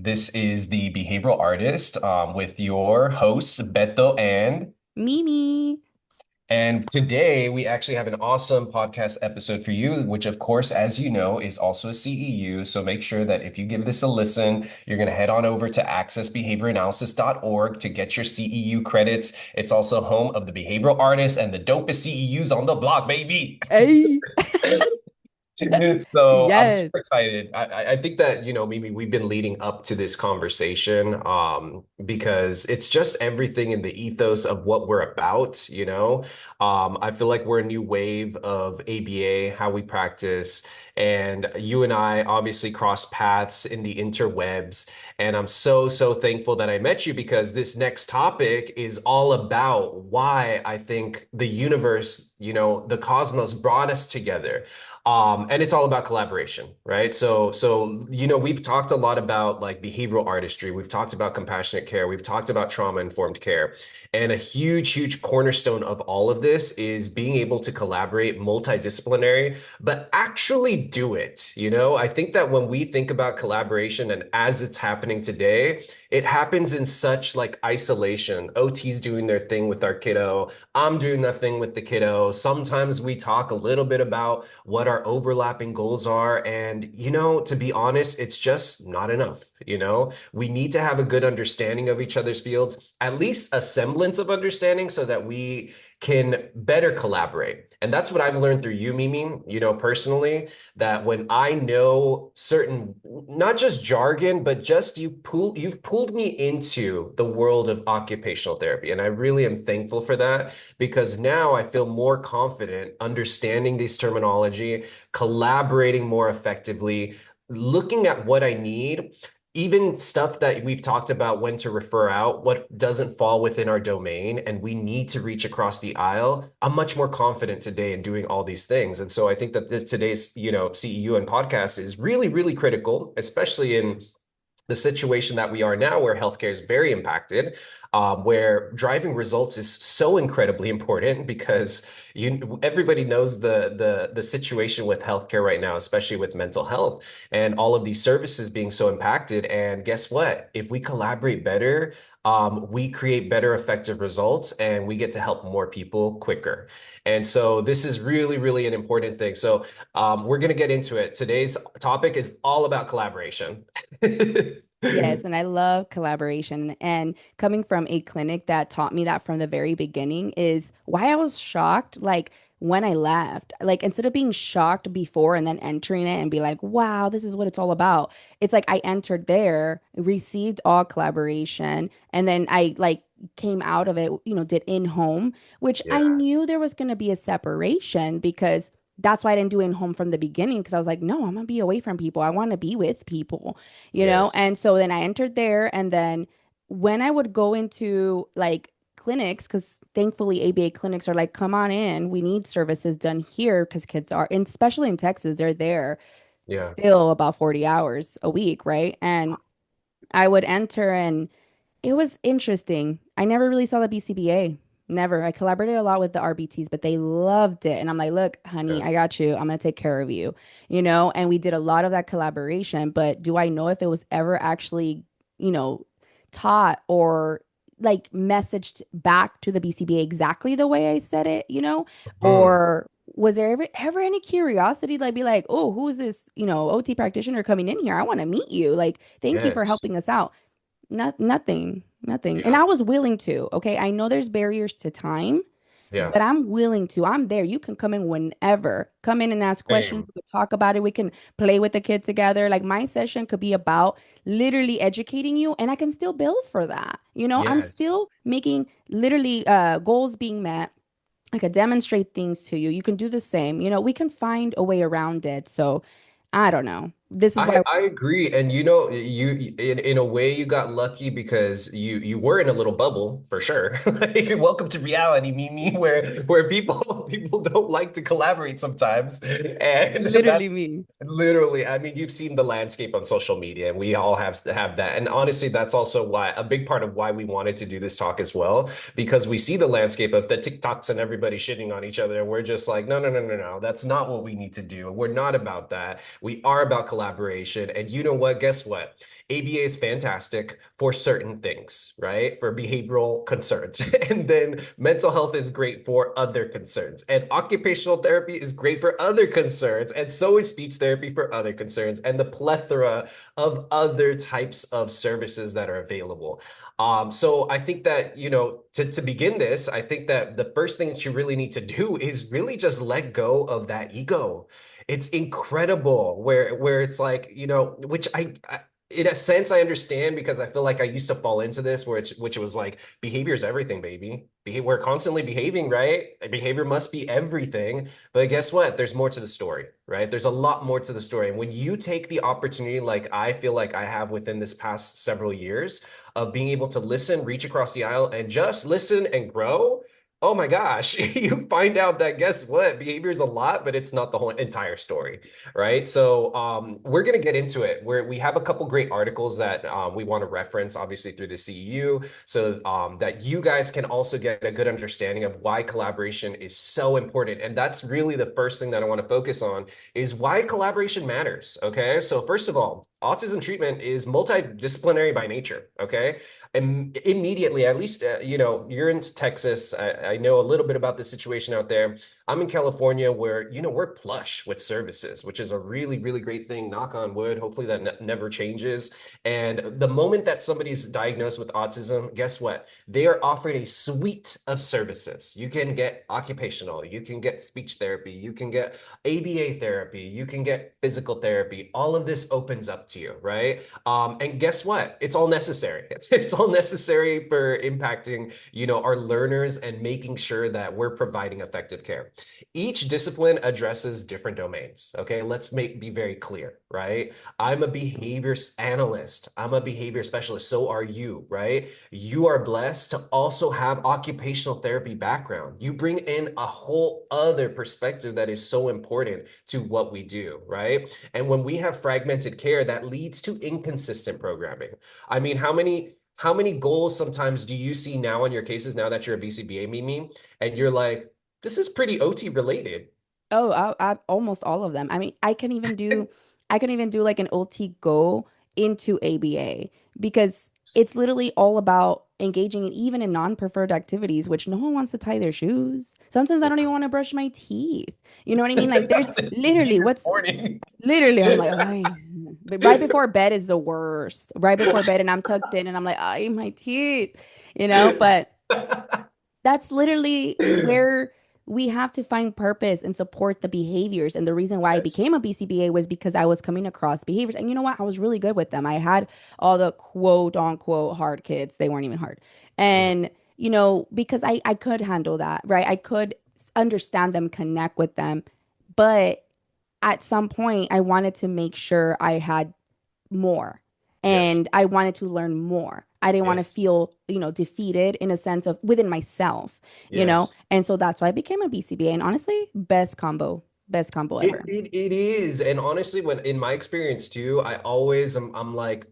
This is the Behavioral Artist with your hosts, Beto Mimi. and today we actually have an awesome podcast episode for you, which of course, as you know, is also a CEU. So make sure that if you give this a listen, you're going to head on over to accessbehavioranalysis.org to get your CEU credits. It's also home of the Behavioral Artist and the dopest CEUs on the block, baby. Hey. So I'm Yes. super excited. I think that, Mimi, we've been leading up to this conversation because it's just everything in the ethos of what we're about. I feel like we're a new wave of ABA, how we practice. And you and I obviously cross paths in the interwebs. And I'm so, so thankful that I met you because this next topic is all about why I think the universe, the cosmos brought us together. And it's all about collaboration, right? So we've talked a lot about like behavioral artistry. We've talked about compassionate care. We've talked about trauma-informed care. And a huge, huge cornerstone of all of this is being able to collaborate multidisciplinary, but actually do it. I think that when we think about collaboration and as it's happening today, it happens in such like isolation. OT's doing their thing with our kiddo. I'm doing nothing with the kiddo. Sometimes we talk a little bit about what our overlapping goals are. And, to be honest, it's just not enough. We need to have a good understanding of each other's fields, at least a semblance of understanding so that we can better collaborate. And that's what I've learned through you, Mimi, personally, that when I know certain, not just jargon, but just you've pulled me into the world of occupational therapy. And I really am thankful for that because now I feel more confident understanding this terminology, collaborating more effectively, looking at what I need, even stuff that we've talked about when to refer out, what doesn't fall within our domain, and we need to reach across the aisle. I'm much more confident today in doing all these things. And so I think that today's, CEU and podcast is really, really critical, especially in the situation that we are now, where healthcare is very impacted, where driving results is so incredibly important because everybody knows the situation with healthcare right now, especially with mental health and all of these services being so impacted. And guess what? If we collaborate better, we create better effective results and we get to help more people quicker. And so this is really, really an important thing. So we're going to get into it. Today's topic is all about collaboration. Yes, and I love collaboration. And coming from a clinic that taught me that from the very beginning is why I was shocked, like when I left. Like instead of being shocked before and then entering it and be like, wow, this is what it's all about. It's like I entered there, received all collaboration, and then I like came out of it, did in home, which I Yeah. knew there was going to be a separation because that's why I didn't do in home from the beginning because I was like, no, I'm gonna be away from people. I want to be with people. Yes. And so then I entered there. And then when I would go into like clinics, because thankfully ABA clinics are like, come on in, we need services done here because kids are, and especially in Texas, they're there Yeah. still about 40 hours a week, right? And I would enter and it was interesting. I never really saw the BCBA. Never. I collaborated a lot with the RBTs, but they loved it. And I'm like, look, honey, Yeah. I got you. I'm going to take care of you. And we did a lot of that collaboration. But do I know if it was ever actually, you know, taught or like messaged back to the BCBA exactly the way I said it? Hmm. Or was there ever any curiosity, like be like, oh, who is this, OT practitioner coming in here? I want to meet you. Like, thank you for Yes. helping us out. Nothing. And Yeah. I was willing to. Okay. I know there's barriers to time, Yeah. but I'm willing to. I'm there. You can come in whenever. Come in and ask questions. Same. We could talk about it. We can play with the kid together. Like my session could be about literally educating you, and I can still build for that. I'm Yes. still making literally goals being met. I could demonstrate things to you. You can do the same. We can find a way around it. So I don't know. This is I why. I agree, and you in a way you got lucky because you were in a little bubble for sure. Like, welcome to reality, Mimi, where people don't like to collaborate sometimes, and Literally that's me. literally. I mean, you've seen the landscape on social media, and we all have that. And honestly, that's also why a big part of why we wanted to do this talk as well, because we see the landscape of the TikToks and everybody shitting on each other, and we're just like, no, no, no, no, no, that's not what we need to do. We're not about that. We are about collaboration. And you know what? Guess what? ABA is fantastic for certain things, right? For behavioral concerns. And then mental health is great for other concerns. And occupational therapy is great for other concerns. And so is speech therapy for other concerns. And the plethora of other types of services that are available. So I think that, to begin this, I think that the first thing that you really need to do is really just let go of that ego. It's incredible where it's like, which I in a sense I understand because I feel like I used to fall into this which it was like behavior is everything, baby. We're constantly behaving, right? Behavior must be everything. But guess what? There's more to the story, right? There's a lot more to the story. And when you take the opportunity, like I feel like I have within this past several years, of being able to listen, reach across the aisle, and just listen and grow. Oh my gosh, you find out that guess what? Behavior is a lot, but it's not the whole entire story, right? So we're going to get into it. We have a couple great articles that we want to reference, obviously through the CEU, so that you guys can also get a good understanding of why collaboration is so important. And that's really the first thing that I want to focus on is why collaboration matters. Okay, so first of all, autism treatment is multidisciplinary by nature. Okay, and immediately, at least, you're in Texas. I know a little bit about the situation out there. I'm in California where, we're plush with services, which is a really, really great thing. Knock on wood. Hopefully that never changes. And the moment that somebody's diagnosed with autism, guess what? They are offered a suite of services. You can get occupational, you can get speech therapy, you can get ABA therapy, you can get physical therapy. All of this opens up to you, right? And guess what? It's all necessary. It's all necessary for impacting, our learners and making sure that we're providing effective care. Each discipline addresses different domains. Okay, let's be very clear, right? I'm a behavior analyst. I'm a behavior specialist. So are you, right? You are blessed to also have occupational therapy background. You bring in a whole other perspective that is so important to what we do, right? And when we have fragmented care, that leads to inconsistent programming. I mean, how many goals sometimes do you see now on your cases now that you're a BCBA, Mimi, and you're like, this is pretty OT related. Oh, almost all of them. I mean, I can even do like an OT go into ABA because it's literally all about engaging even in non-preferred activities, which no one wants to tie their shoes. Sometimes I don't even want to brush my teeth. You know what I mean? Like there's literally This what's morning. literally I'm like, ay. But right before bed is the worst. Right before bed and I'm tucked in and I'm like, ay, my teeth, but that's literally where we have to find purpose and support the behaviors. And the reason why I Yes. became a BCBA was because I was coming across behaviors. And you know what? I was really good with them. I had all the quote unquote hard kids. They weren't even hard. Mhm. And, because I could handle that, right? I could understand them, connect with them. But at some point, I wanted to make sure I had more. Yes. And I wanted to learn more. I didn't want to Yes. feel, defeated in a sense of within myself. Yes. And so that's why I became a BCBA. And honestly, best combo It, ever. it it is. And honestly, when in my experience too, I always I'm like,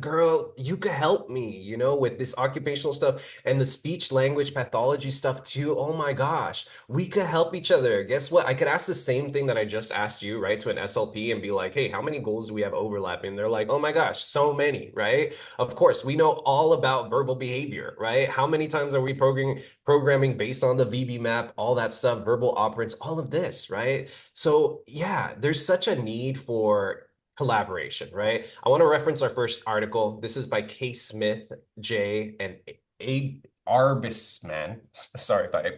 girl, you could help me, with this occupational stuff and the speech language pathology stuff too. Oh my gosh, we could help each other. Guess what? I could ask the same thing that I just asked you, right, to an SLP and be like, hey, how many goals do we have overlapping? They're like, oh my gosh, so many, right? Of course, we know all about verbal behavior, right? How many times are we programming based on the VB map, all that stuff, verbal operants, all of this, right? So yeah, there's such a need for collaboration, right? I want to reference our first article. This is by K. Smith, J. and A. Arbesman. Sorry if I,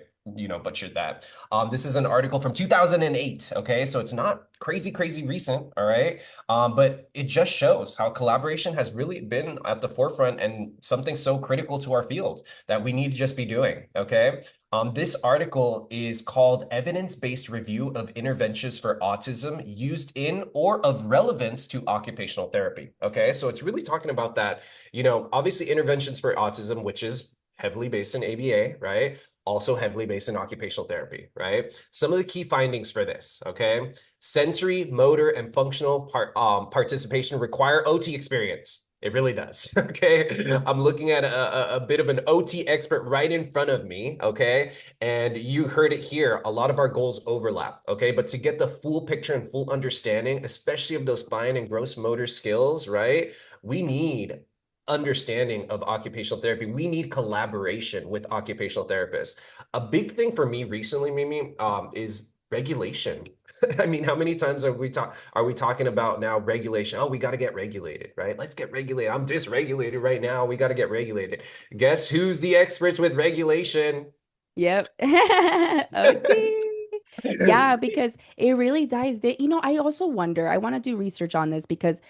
butchered that. This is an article from 2008. Okay, so it's not crazy, crazy recent. All right, but it just shows how collaboration has really been at the forefront and something so critical to our field that we need to just be doing. Okay. This article is called Evidence-Based Review of Interventions for Autism Used in or of Relevance to Occupational Therapy. Okay, so it's really talking about that, obviously interventions for autism, which is heavily based in ABA, right? Also heavily based in occupational therapy, right? Some of the key findings for this, okay? Sensory, motor, and functional participation require OT experience. It really does. Okay. I'm looking at a bit of an OT expert right in front of me. Okay. And you heard it here. A lot of our goals overlap. Okay. But to get the full picture and full understanding, especially of those fine and gross motor skills, right? We need understanding of occupational therapy. We need collaboration with occupational therapists. A big thing for me recently, Mimi, is regulation. I mean, how many times are we talking about now regulation? Oh, we got to get regulated, right? Let's get regulated. I'm dysregulated right now. We got to get regulated. Guess who's the experts with regulation? Yep. OT. Yeah, because it really dives in. I also wonder, I want to do research on this because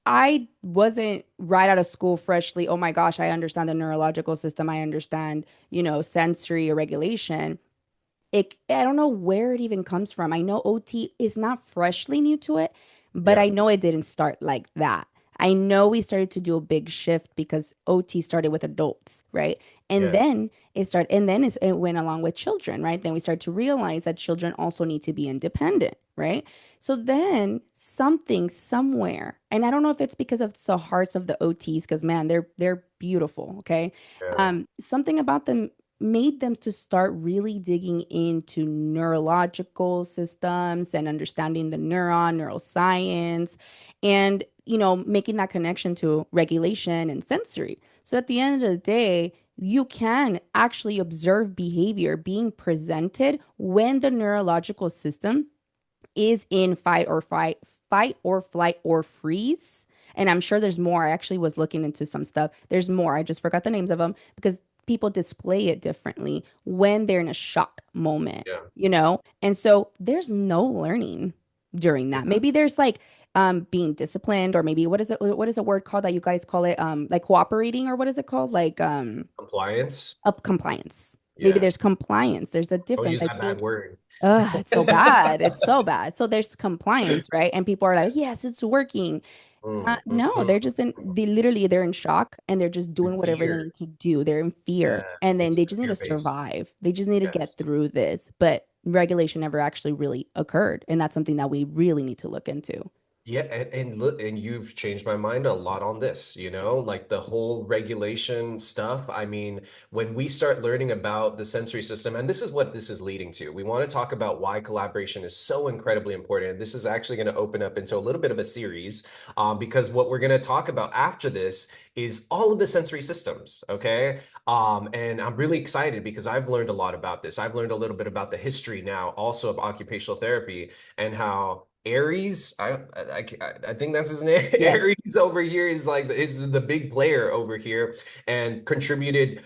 I wasn't right out of school freshly. Oh my gosh, I understand the neurological system. I understand, sensory regulation. I don't know where it even comes from. I know OT is not freshly new to it, but Yeah, I know it didn't start like that. I know we started to do a big shift because OT started with adults, right? And yeah, then it went along with children, right? Then we started to realize that children also need to be independent, right? So then something somewhere, and I don't know if it's because of the hearts of the OTs, because man, they're beautiful, okay? yeah, Something about them made them to start really digging into neurological systems and understanding the neuroscience, and making that connection to regulation and sensory. So at the end of the day, you can actually observe behavior being presented when the neurological system is in fight or flight or freeze. And I'm sure there's more. I actually was looking into some stuff. There's more. I just forgot the names of them because people display it differently when they're in a shock moment, yeah. And so there's no learning during that. Yeah. Maybe there's like being disciplined, or maybe what is a word called that you guys call it, like cooperating, or what is it called, like Compliance. up compliance. Maybe Yeah. there's compliance. There's a Don't difference. use I that bad think. word. Ugh, it's so bad. It's so bad. So there's compliance, right? And people are like, yes, it's working. No, Mhm. they're in shock, and they're just In doing whatever they fear. need to do. They're in fear. Yeah, And then it's they just need to fear-based. survive. They just need to Yes. get through this. But regulation never actually really occurred. And that's something that we really need to look into. Yeah, and look, and you've changed my mind a lot on this, like the whole regulation stuff. I mean, when we start learning about the sensory system, and this is what this is leading to, we want to talk about why collaboration is so incredibly important. And this is actually going to open up into a little bit of a series, because what we're going to talk about after this is all of the sensory systems, okay? And I'm really excited because I've learned a lot about this. I've learned a little bit about the history now, also of occupational therapy and how Ayres, I think that's his name. Yes. Ayres over here is the big player over here and contributed,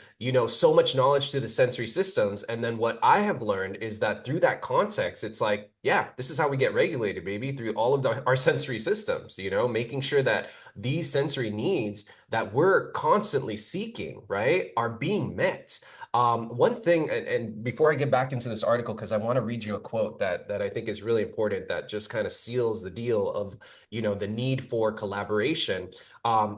so much knowledge to the sensory systems. And then what I have learned is that through that context, it's like, yeah, this is how we get regulated, baby, through all of our sensory systems, making sure that these sensory needs that we're constantly seeking, right, are being met. One thing, and before I get back into this article, because I want to read you a quote that I think is really important, that just kind of seals the deal of, the need for collaboration.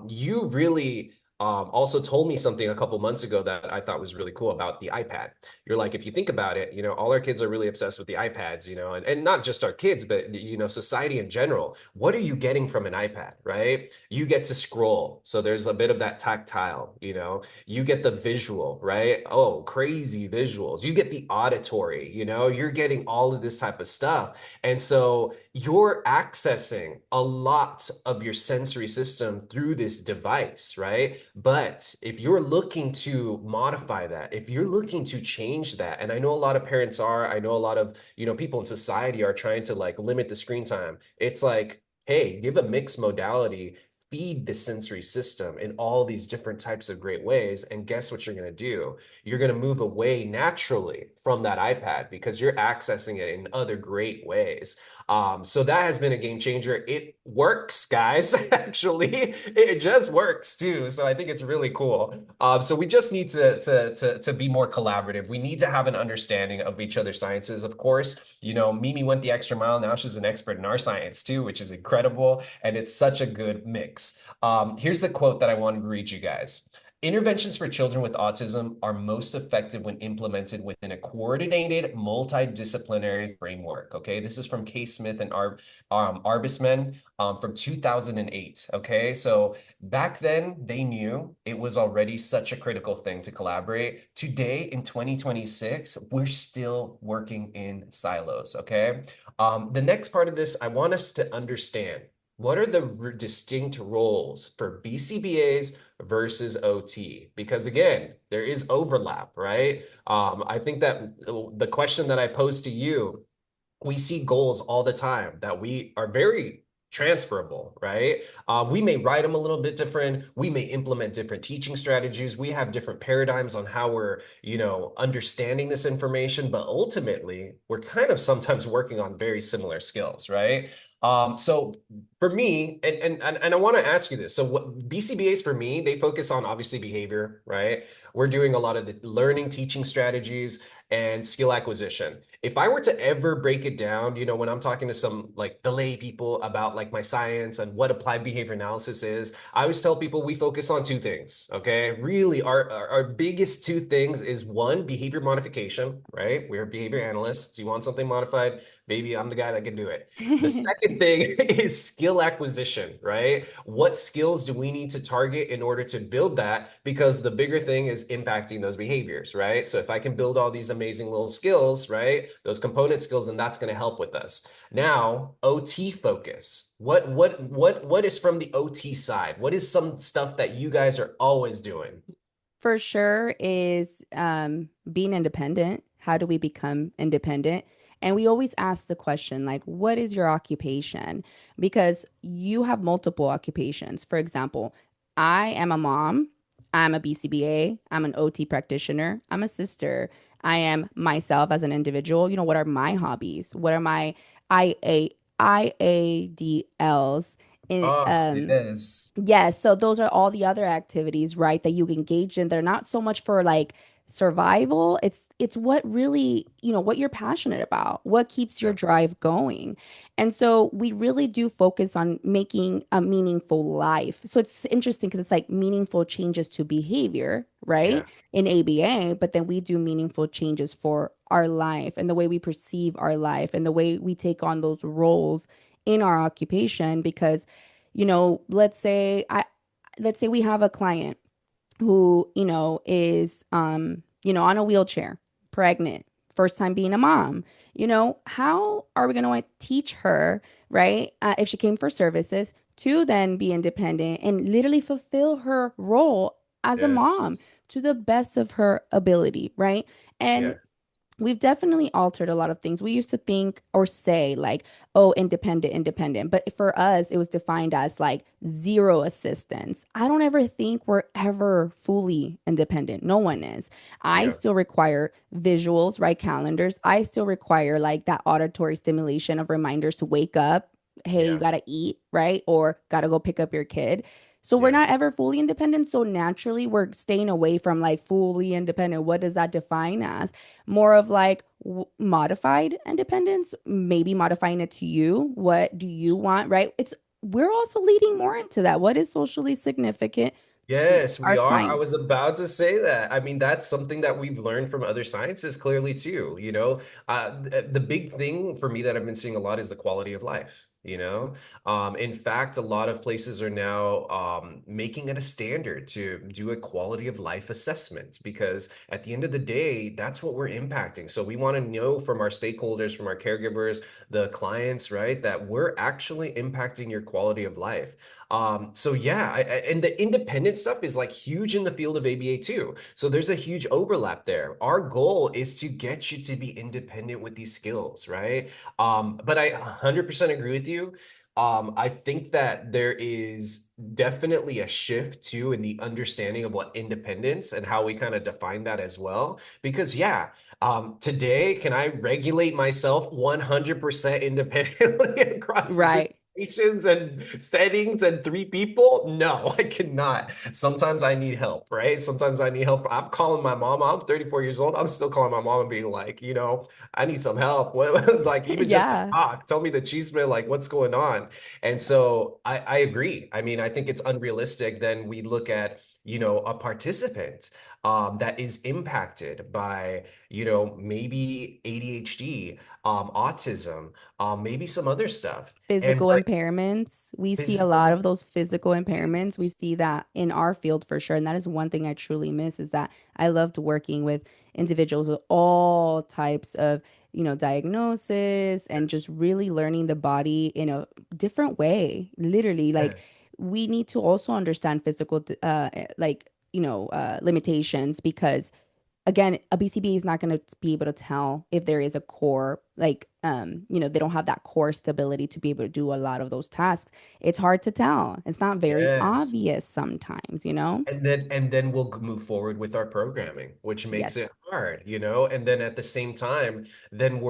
You really also told me something a couple months ago that I thought was really cool about the iPad. You're like, if you think about it, all our kids are really obsessed with the iPads, and not just our kids, but society in general. What are you getting from an iPad, right? You get to scroll. So there's a bit of that tactile, you get the visual, right? Oh, crazy visuals. You get the auditory, you're getting all of this type of stuff. And so you're accessing a lot of your sensory system through this device, right? But if you're looking to modify that, if you're looking to change that, and I know a lot of parents are, I know a lot of, people in society are trying to like limit the screen time. It's like, hey, give a mixed modality, feed the sensory system in all these different types of great ways. And guess what you're going to do? You're going to move away naturally from that iPad because you're accessing it in other great ways. So that has been a game changer. It works, guys. Actually, it just works too. So I think it's really cool. So we just need to be more collaborative. We need to have an understanding of each other's sciences, of course. Mimi went the extra mile. Now she's an expert in our science too, which is incredible. And it's such a good mix. Here's the quote that I wanted to read you guys. Interventions for children with autism are most effective when implemented within a coordinated, multidisciplinary framework. Okay, this is from K. Smith and Arbesman from 2008. Okay, so back then they knew it was already such a critical thing to collaborate. Today in 2026, we're still working in silos. Okay, the next part of this, I want us to understand what are the distinct roles for BCBAs versus OT? Because again, there is overlap, right? I think that the question that I pose to you, we see goals all the time that we are very transferable, right? We may write them a little bit different. We may implement different teaching strategies. We have different paradigms on how we're, understanding this information, but ultimately, we're kind of sometimes working on very similar skills, right? So for me, and I want to ask you this. So what BCBAs for me, they focus on obviously behavior, right? We're doing a lot of the learning, teaching strategies and skill acquisition. If I were to ever break it down, when I'm talking to some like the lay people about like my science and what applied behavior analysis is, I always tell people we focus on two things. Okay. Really, our biggest two things is one, behavior modification, right? We're behavior analysts. You want something modified? Maybe I'm the guy that can do it. The second thing is skill acquisition, right? What skills do we need to target in order to build that? Because the bigger thing is impacting those behaviors, right? So if I can build all these amazing little skills, right? Those component skills, then that's going to help with us. Now, OT focus. What is from the OT side? What is some stuff that you guys are always doing? For sure is being independent. How do we become independent? And we always ask the question, like, what is your occupation? Because you have multiple occupations. For example, I am a mom, I'm a BCBA, I'm an OT practitioner, I'm a sister, I am myself as an individual. What are my hobbies? What are my IA, IADLs? In, Oh, yes. Yes, so those are all the other activities, right, that you engage in. They're not so much for like survival. It's what really, what you're passionate about, what keeps your Yeah. drive going. And so we really do focus on making a meaningful life. So it's interesting because it's like meaningful changes to behavior, right? Yeah. In ABA, but then we do meaningful changes for our life and the way we perceive our life and the way we take on those roles in our occupation because let's say we have a client who, is on a wheelchair, pregnant, first time being a mom. How are we going to teach her, right? If she came for services to then be independent and literally fulfill her role as a Yes. mom to the best of her ability, right? And Yes. we've definitely altered a lot of things. We used to think or say like, oh, independent, independent. But for us, it was defined as like zero assistance. I don't ever think we're ever fully independent. No one is. I Yeah. still require visuals, right? Calendars. I still require like that auditory stimulation of reminders to wake up. Hey, you Yeah. gotta eat, right? Or gotta go pick up your kid. So we're Yeah. not ever fully independent. So naturally, we're staying away from like fully independent. What does that define as? More of like modified independence, maybe modifying it to you. What do you want, right? We're also leading more into that. What is socially significant to Yes, we our are. I client? was about to say that. I mean, that's something that we've learned from other sciences clearly too. The big thing for me that I've been seeing a lot is the quality of life. In fact, a lot of places are now making it a standard to do a quality of life assessment because at the end of the day, that's what we're impacting. So we want to know from our stakeholders, from our caregivers, the clients, right, that we're actually impacting your quality of life. So yeah, and the independent stuff is like huge in the field of ABA too. So there's a huge overlap there. Our goal is to get you to be independent with these skills, right? But I 100% agree with you. I think that there is definitely a shift too in the understanding of what independence and how we kind of define that as well. Because yeah, today, can I regulate myself 100% independently across Right. situations and settings and three people? No, I cannot. Sometimes I need help, right? Sometimes I need help. I'm calling my mom. I'm 34 years old. I'm still calling my mom and being like, I need some help. Like even just to Yeah. talk, tell me the cheese man, like what's going on. And so I agree. I mean, I think it's unrealistic. Then we look at a participant that is impacted by, maybe ADHD, autism, maybe some other stuff. And Physical impairments. We see a lot physical, of those physical impairments. We yes, see that in our field for sure. And that is one thing I truly miss is that I loved working with individuals with all types of, diagnosis and just yes, really learning the body in a different way. Literally, like yes, we need to also understand physical, limitations because again, a BCBA is not going to be able to tell if there is a core, they don't have that core stability to be able to do a lot of those tasks. It's hard to tell. It's not very yes. obvious sometimes. And then we'll move forward with our programming, which makes Yes. it hard. And then at the same time, then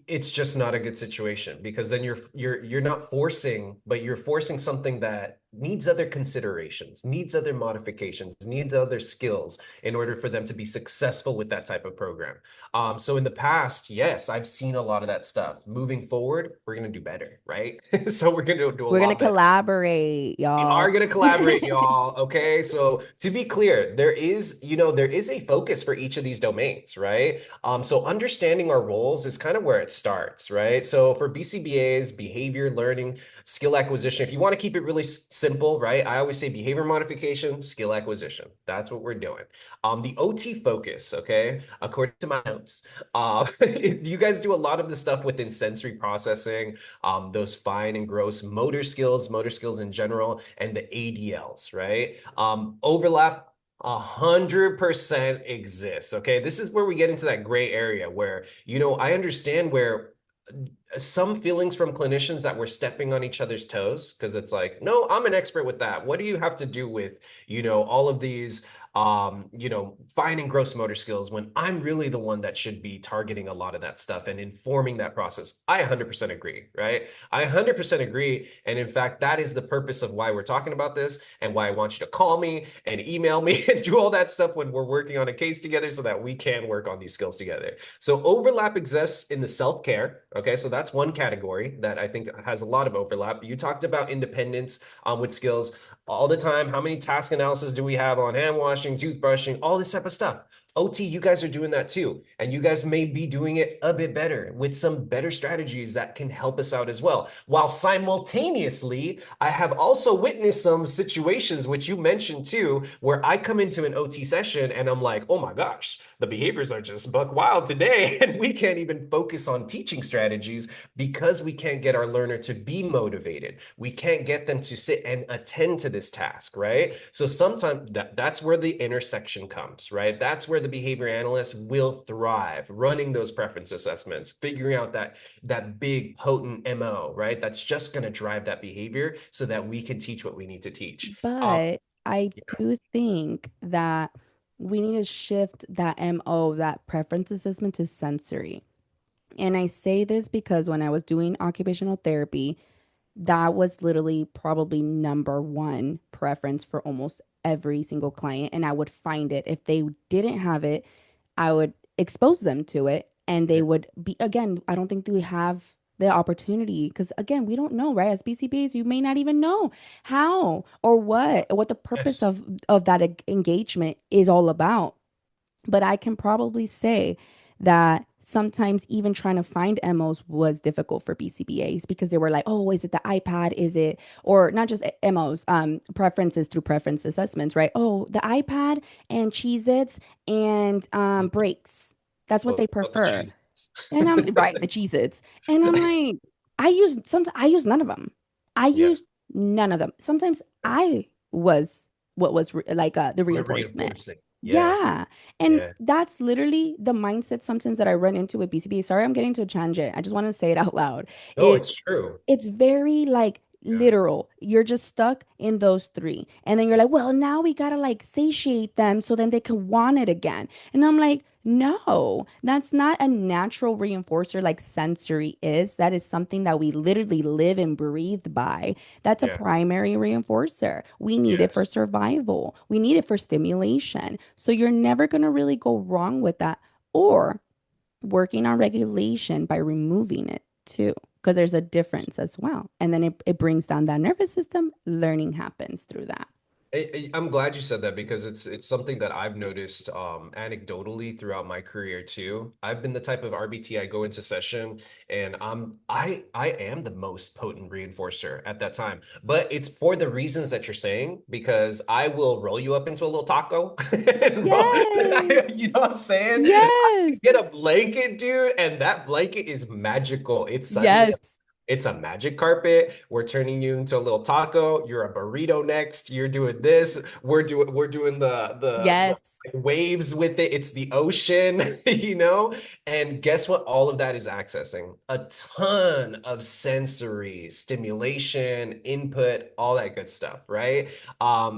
it's just not a good situation because then you're not forcing, but you're forcing something that needs other considerations, needs other modifications, needs other skills in order for them to be successful with that type of program. So in the past, yes, I've seen a lot of that stuff. Moving forward, we're gonna do better, right? So we're gonna do a We're going to lot better. collaborate, We y'all. are going to collaborate, y'all. Okay. So to be clear, there is a focus for each of these domains, right? So understanding our roles is kind of where it starts, right? So for BCBAs, behavior learning, skill acquisition, if you want to keep it really simple, right? I always say behavior modification, skill acquisition. That's what we're doing. The OT focus, okay, according to my notes, you guys do a lot of the stuff within sensory processing, those fine and gross motor skills in general, and the ADLs, right? Overlap 100% exists. Okay. This is where we get into that gray area where, I understand where some feelings from clinicians that we're stepping on each other's toes because it's like, no, I'm an expert with that. What do you have to do with, all of these, fine and gross motor skills when I'm really the one that should be targeting a lot of that stuff and informing that process? I 100% agree, right? I 100% agree. And in fact, that is the purpose of why we're talking about this and why I want you to call me and email me and do all that stuff when we're working on a case together so that we can work on these skills together. So overlap exists in the self-care. Okay, so that's one category that I think has a lot of overlap. You talked about independence with skills all the time. How many task analysis do we have on hand washing, toothbrushing, all this type of stuff? OT, you guys are doing that too. And you guys may be doing it a bit better with some better strategies that can help us out as well. While simultaneously, I have also witnessed some situations, which you mentioned too, where I come into an OT session and I'm like, oh my gosh, the behaviors are just buck wild today. And we can't even focus on teaching strategies because we can't get our learner to be motivated. We can't get them to sit and attend to this task, right? So sometimes that's where the intersection comes, right? That's where the behavior analyst will thrive, running those preference assessments, figuring out that big potent MO, right? That's just going to drive that behavior so that we can teach what we need to teach. But I Yeah, do think that we need to shift that MO, that preference assessment to sensory. And I say this because when I was doing occupational therapy, that was literally probably number one preference for almost every single client. And I would find it. If they didn't have it, I would expose them to it and they yeah, would be, again, I don't think we have the opportunity because again, we don't know, right? As BCBAs, you may not even know how or what the purpose yes, of that engagement is all about. But I can probably say that sometimes even trying to find MOs was difficult for BCBAs because they were like, oh, is it the iPad? Is it, or not just MOs, preferences through preference assessments, right? Oh, the iPad and Cheez-Its and breaks. That's what they well, the prefer. cheese. And I'm right, the Cheez-Its. And I'm like, I use none of them. I Yeah, used none of them. Sometimes I was what was the reinforcement. reinforcing. Yes, Yeah. And yeah. that's literally the mindset sometimes that I run into with BCB. Sorry, I'm getting to a tangent. I just want to say it out loud. No, Is it's true. it's very like Yeah, literal. You're just stuck in those three. And then you're like, well, now we gotta like satiate them so then they can want it again. And I'm like, no, that's not a natural reinforcer like sensory is. That is something that we literally live and breathe by. That's a yeah, primary reinforcer. We need it for yes. survival. We need it for stimulation. So you're never gonna really go wrong with that. Or working on regulation by removing it too, because there's a difference as well. And then it brings down that nervous system. Learning happens through that. I'm glad you said that because it's something that I've noticed anecdotally throughout my career too. I've been the type of RBT I go into session and I am the most potent reinforcer at that time. But it's for the reasons that you're saying because I will roll you up into a little taco and Yes. you know what I'm saying? I Yes. can get a blanket, dude, and that blanket is magical. It's suddenly Yes. it's a magic carpet. We're turning you into a little taco. You're a burrito next. You're doing this. We're doing Yes. the waves with it. It's the ocean, you know? And guess what? All of that is accessing a ton of sensory stimulation, input, all that good stuff, right?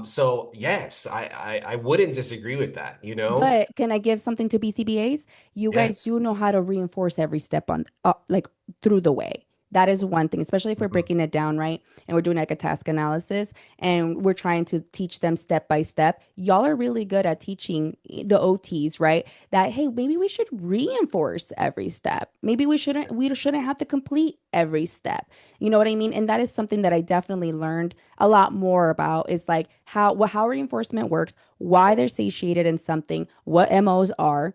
So yes, I wouldn't disagree with that, you know? But can I give something to BCBAs? You guys Yes. do know how to reinforce every step on, like through the way. That is one thing, especially if we're Mhm. breaking it down, right? And we're doing like a task analysis and we're trying to teach them step by step. Y'all are really good at teaching the OTs, right? That, hey, maybe we should reinforce every step. Maybe we shouldn't have to complete every step. You know what I mean? And that is something that I definitely learned a lot more about is like how reinforcement works, why they're satiated in something, what MOs are.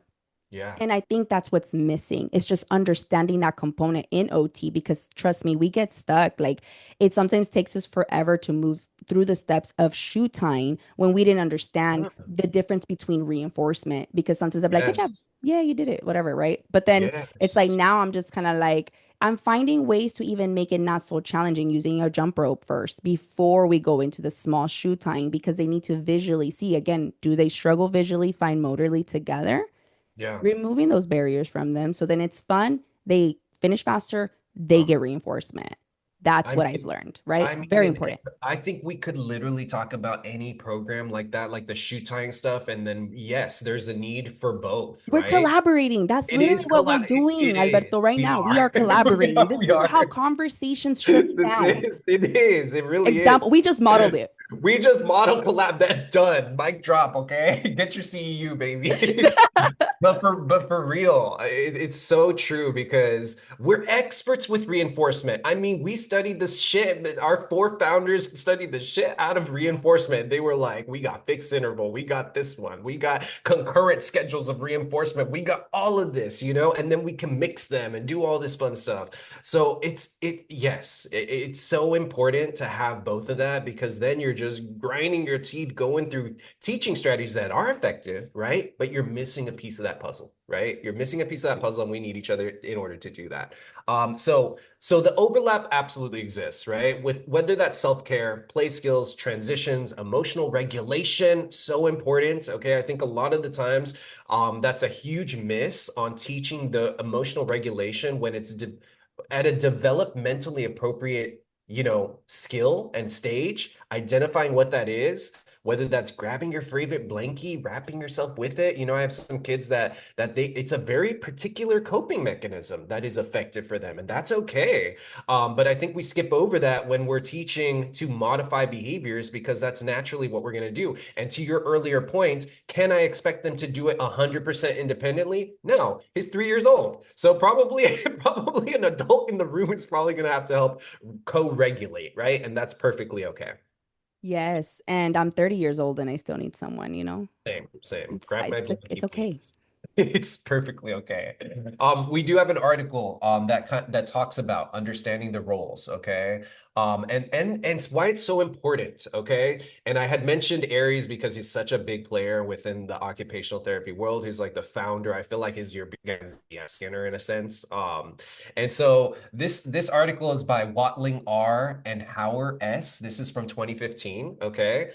Yeah. And I think that's what's missing. It's just understanding that component in OT because trust me, we get stuck. Like it sometimes takes us forever to move through the steps of shoe tying when we didn't understand Yeah. the difference between reinforcement. Because sometimes I'm like, good job. Yes. Yeah, you did it, whatever, right? But then it's like Yes. now I'm just kind of like, I'm finding ways to even make it not so challenging using a jump rope first before we go into the small shoe tying because they need to visually see again, do they struggle visually, fine motorly together? Yeah. Removing those barriers from them. So then it's fun. They finish faster. They Uh-huh. get reinforcement. That's I what I've mean, learned, right? Very important. I think we could literally talk about any program like that, like the shoe tying stuff, and then yes, there's a need for both, We're right? collaborating. That's It literally is what we're it doing, is. Alberto, right We now. We are are. We collaborating. are. This We is how are. conversations should This sound. is. It is. It really is. Example, we just modeled it. We just model collab that done. Mic drop, okay? Get your CEU, baby. But for real, it's so true because we're experts with reinforcement. I mean, we studied this shit. Our four founders studied the shit out of reinforcement. They were like, we got fixed interval, we got this one, we got concurrent schedules of reinforcement, we got all of this, you know, and then we can mix them and do all this fun stuff. So yes, it's so important to have both of that because then you're just grinding your teeth going through teaching strategies that are effective, right? But you're missing a piece of that puzzle, right? You're missing a piece of that puzzle, and we need each other in order to do that. So the overlap absolutely exists, right? With whether that's self-care, play skills, transitions, emotional regulation, so important. Okay, I think a lot of the times that's a huge miss on teaching the emotional regulation when it's at a developmentally appropriate, skill and stage, identifying what that is, whether that's grabbing your favorite blankie, wrapping yourself with it. I have some kids that it's a very particular coping mechanism that is effective for them, and that's okay. But I think we skip over that when we're teaching to modify behaviors because that's naturally what we're going to do. And to your earlier point, can I expect them to do it 100% independently? No, he's 3 years old. So probably, probably an adult in the room is probably going to have to help co-regulate, right? And that's perfectly okay. Yes. And I'm 30 years old and I still need someone, Same, same. It's Grab my it's blankie, it's okay. please. It's perfectly okay. We do have an article that talks about understanding the roles, okay? And it's why it's so important, okay? And I had mentioned Ayres because he's such a big player within the occupational therapy world. He's like the founder. I feel like he's your biggest scanner in a sense. And so this article is by Watling R and Hauer S. This is from 2015, okay?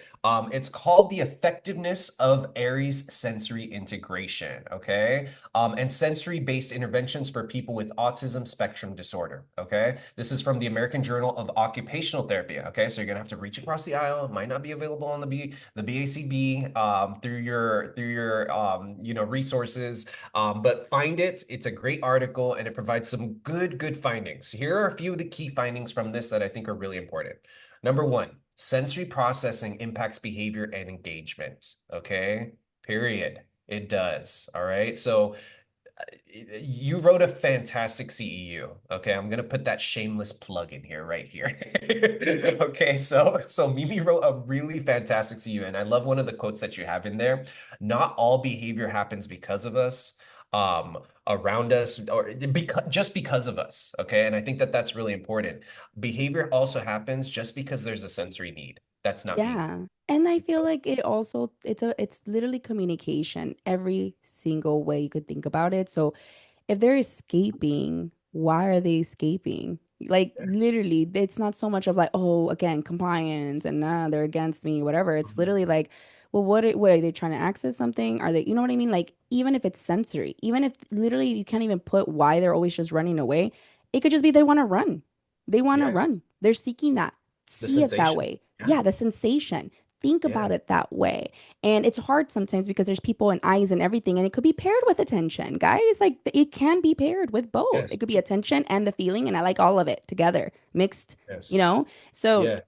It's called The Effectiveness of Ayres Sensory Integration, okay? And sensory-based interventions for people with autism spectrum disorder, okay? This is from the American Journal of Occupational Therapy, okay? So you're gonna have to reach across the aisle. It might not be available on the BACB through your resources, but find it. It's a great article and it provides some good findings. Here are a few of the key findings from this that I think are really important. Number one, sensory processing impacts behavior and engagement. Okay, period. It does. All right. So you wrote a fantastic CEU. Okay, I'm gonna put that shameless plug in here, right here. Okay, so Mimi wrote a really fantastic CEU, and I love one of the quotes that you have in there. Not all behavior happens because of us, around us, or because just because of us. Okay, and I think that that's really important. Behavior also happens just because there's a sensory need that's not being. Yeah. And I feel like it's literally communication every single way you could think about it. So if they're escaping, why are they escaping? Like Yes. literally, it's not so much of like, oh, again, compliance and they're against me, whatever. It's literally like, well, what are they trying to access something? Are they, you know what I mean? Like, even if it's sensory, even if literally you can't even put why they're always just running away, it could just be they want to run. They want to Yes, run. They're seeking that. the See it that sensation. way. Yeah, Yeah, the sensation. Think yeah, about it that way. And it's hard sometimes because there's people and eyes and everything, and it could be paired with attention, guys. Like it can be paired with both. yes, It could be attention and the feeling, and I like all of it together, mixed, you yes, know? So yes.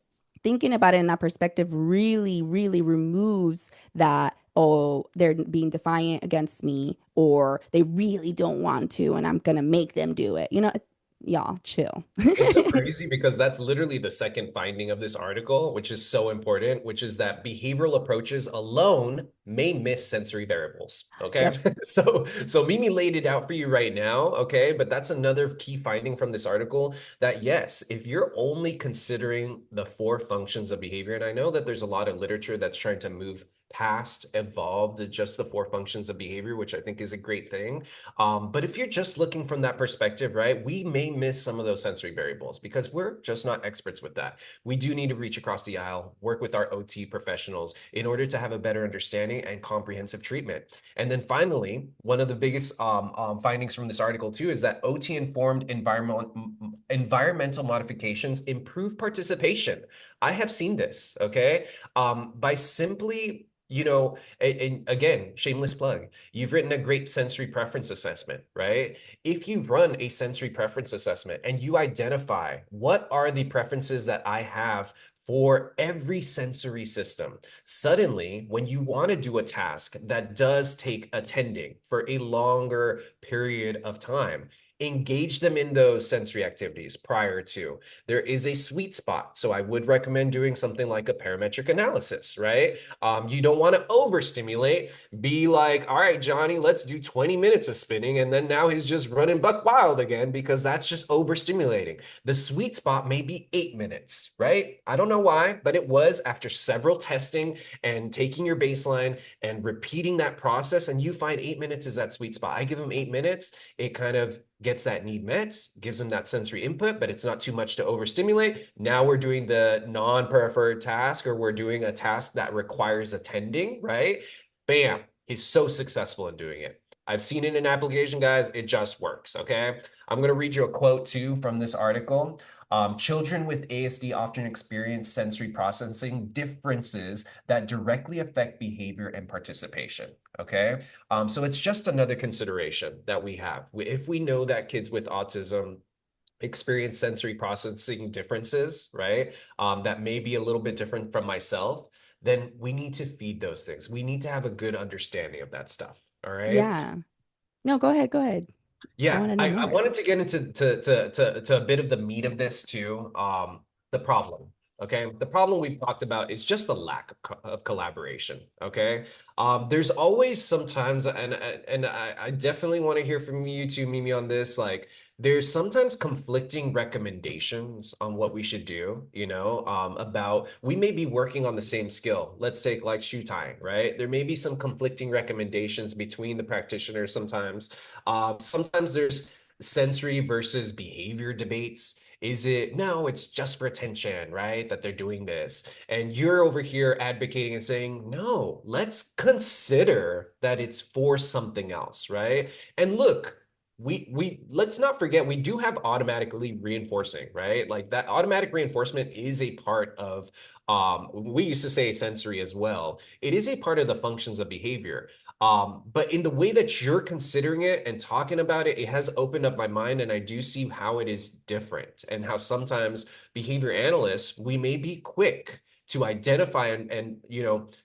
thinking about it in that perspective really, really removes that, oh, they're being defiant against me, or they really don't want to, and I'm gonna make them do it. Y'all chill. It's so crazy because that's literally the second finding of this article, which is so important, which is that behavioral approaches alone may miss sensory variables. Okay. Yep. So Mimi laid it out for you right now. Okay. But that's another key finding from this article that yes, if you're only considering the four functions of behavior, and I know that there's a lot of literature that's trying to move past evolved just the four functions of behavior, which I think is a great thing. But if you're just looking from that perspective, right, we may miss some of those sensory variables because we're just not experts with that. We do need to reach across the aisle, work with our OT professionals in order to have a better understanding and comprehensive treatment. And then finally, one of the biggest findings from this article too is that OT-informed environmental modifications improve participation. I have seen this, okay, by simply, and again, shameless plug. You've written a great sensory preference assessment, right? If you run a sensory preference assessment and you identify what are the preferences that I have for every sensory system, suddenly, when you want to do a task that does take attending for a longer period of time, engage them in those sensory activities prior to. There is a sweet spot. So I would recommend doing something like a parametric analysis, right? You don't want to overstimulate, be like, all right, Johnny, let's do 20 minutes of spinning. And then now he's just running buck wild again because that's just overstimulating. The sweet spot may be 8 minutes, right? I don't know why, but it was after several testing and taking your baseline and repeating that process. And you find 8 minutes is that sweet spot. I give him 8 minutes. It kind of gets that need met, gives them that sensory input, but it's not too much to overstimulate. Now we're doing the non-preferred task, or we're doing a task that requires attending, right? Bam, he's so successful in doing it. I've seen it in application, guys. It just works, okay? I'm going to read you a quote too from this article. Children with ASD often experience sensory processing differences that directly affect behavior and participation. Okay. So it's just another consideration that we have. If we know that kids with autism experience sensory processing differences, right? That may be a little bit different from myself, then we need to feed those things. We need to have a good understanding of that stuff. All right. Yeah. No, go ahead. Go ahead. I Yeah, want to know I more. wanted to get into to a bit of the meat of this too. The problem. Okay, the problem we've talked about is just the lack of, of collaboration. Okay, there's always sometimes, and I definitely want to hear from you too, Mimi, on this. Like, there's sometimes conflicting recommendations on what we should do. About we may be working on the same skill. Let's take like shoe tying, right? There may be some conflicting recommendations between the practitioners sometimes. Sometimes there's sensory versus behavior debates. Is it, no, it's just for attention, right? That they're doing this. And you're over here advocating and saying, no, let's consider that it's for something else, right? And look, we let's not forget we do have automatically reinforcing, right? Like that automatic reinforcement is a part of we used to say sensory as well. It is a part of the functions of behavior. But in the way that you're considering it and talking about it, it has opened up my mind, and I do see how it is different and how sometimes behavior analysts, we may be quick to identify and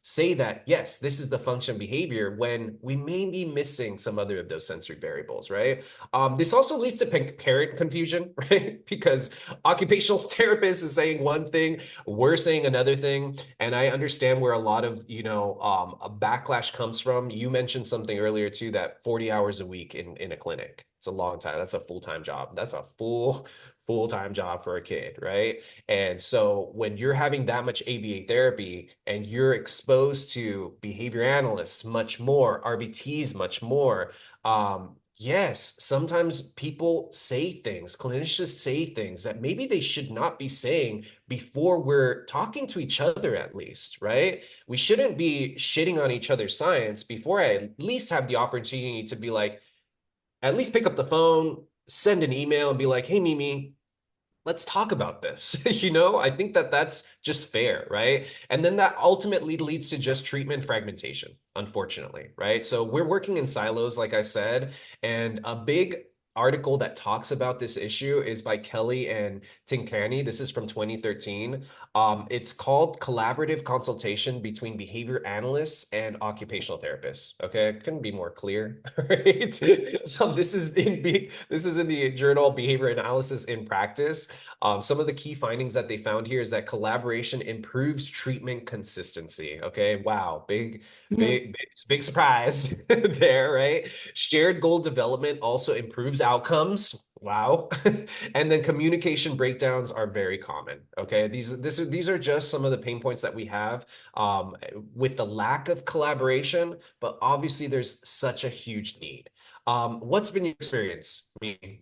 say that, yes, this is the function behavior when we may be missing some other of those sensory variables, right? This also leads to parent confusion, right? Because occupational therapist is saying one thing, we're saying another thing. And I understand where a lot of, a backlash comes from. You mentioned something earlier too, that 40 hours a week in a clinic. It's a long time. That's a full-time job. That's a full-time job for a kid, right? And so when you're having that much ABA therapy and you're exposed to behavior analysts much more, RBTs much more, yes, sometimes people say things, clinicians say things that maybe they should not be saying before we're talking to each other, at least, right? We shouldn't be shitting on each other's science before I at least have the opportunity to be like, at least pick up the phone, send an email and be like, hey, Mimi, let's talk about this. I think that that's just fair, right? And then that ultimately leads to just treatment fragmentation, unfortunately, right? So we're working in silos, like I said, and a big article that talks about this issue is by Kelly and Tincani. This is from 2013. It's called Collaborative Consultation Between Behavior Analysts and Occupational Therapists. Okay, couldn't be more clear, right? This is in the journal Behavior Analysis in Practice. Some of the key findings that they found here is that collaboration improves treatment consistency. Okay, wow, big surprise there, right? Shared goal development also improves outcomes. Wow. And then communication breakdowns are very common. Okay. These are just some of the pain points that we have with the lack of collaboration, but obviously there's such a huge need. What's been your experience?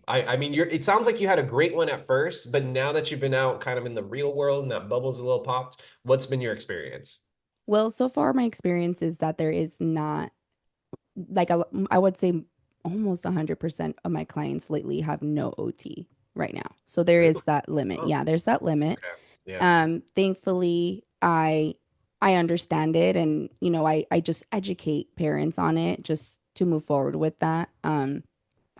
I mean, it sounds like you had a great one at first, but now that you've been out kind of in the real world and that bubble's a little popped, what's been your experience? Well, so far my experience is that there is not like I would say almost 100% of my clients lately have no OT right now. So there Really? is that limit. Oh, Yeah, there's that limit. okay. Yeah. Thankfully, I understand it, and I just educate parents on it just to move forward with that. And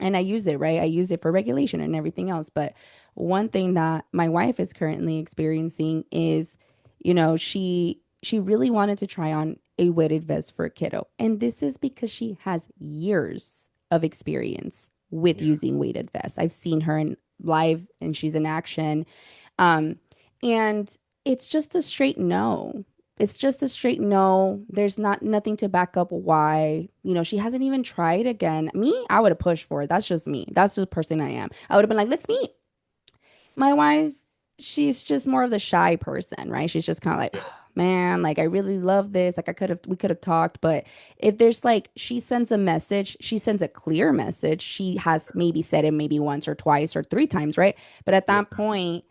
I use it, right? I use it for regulation and everything else. But one thing that my wife is currently experiencing is, she really wanted to try on a weighted vest for a kiddo. And this is because she has years of experience with Yeah. using weighted vests. I've seen her in live and she's in action. Um, and it's just a straight no. It's just a straight no. There's nothing to back up why. She hasn't even tried again. Me, I would have pushed for it. That's just me. That's just the person I am. I would have been like, let's meet. My wife, she's just more of the shy person, right? She's just kind of like, Yeah. oh, man, like I really love this. Like we could have talked, but if there's like she sends a message, she sends a clear message. She has maybe said it maybe once or twice or three times, right? But at Yeah. that point,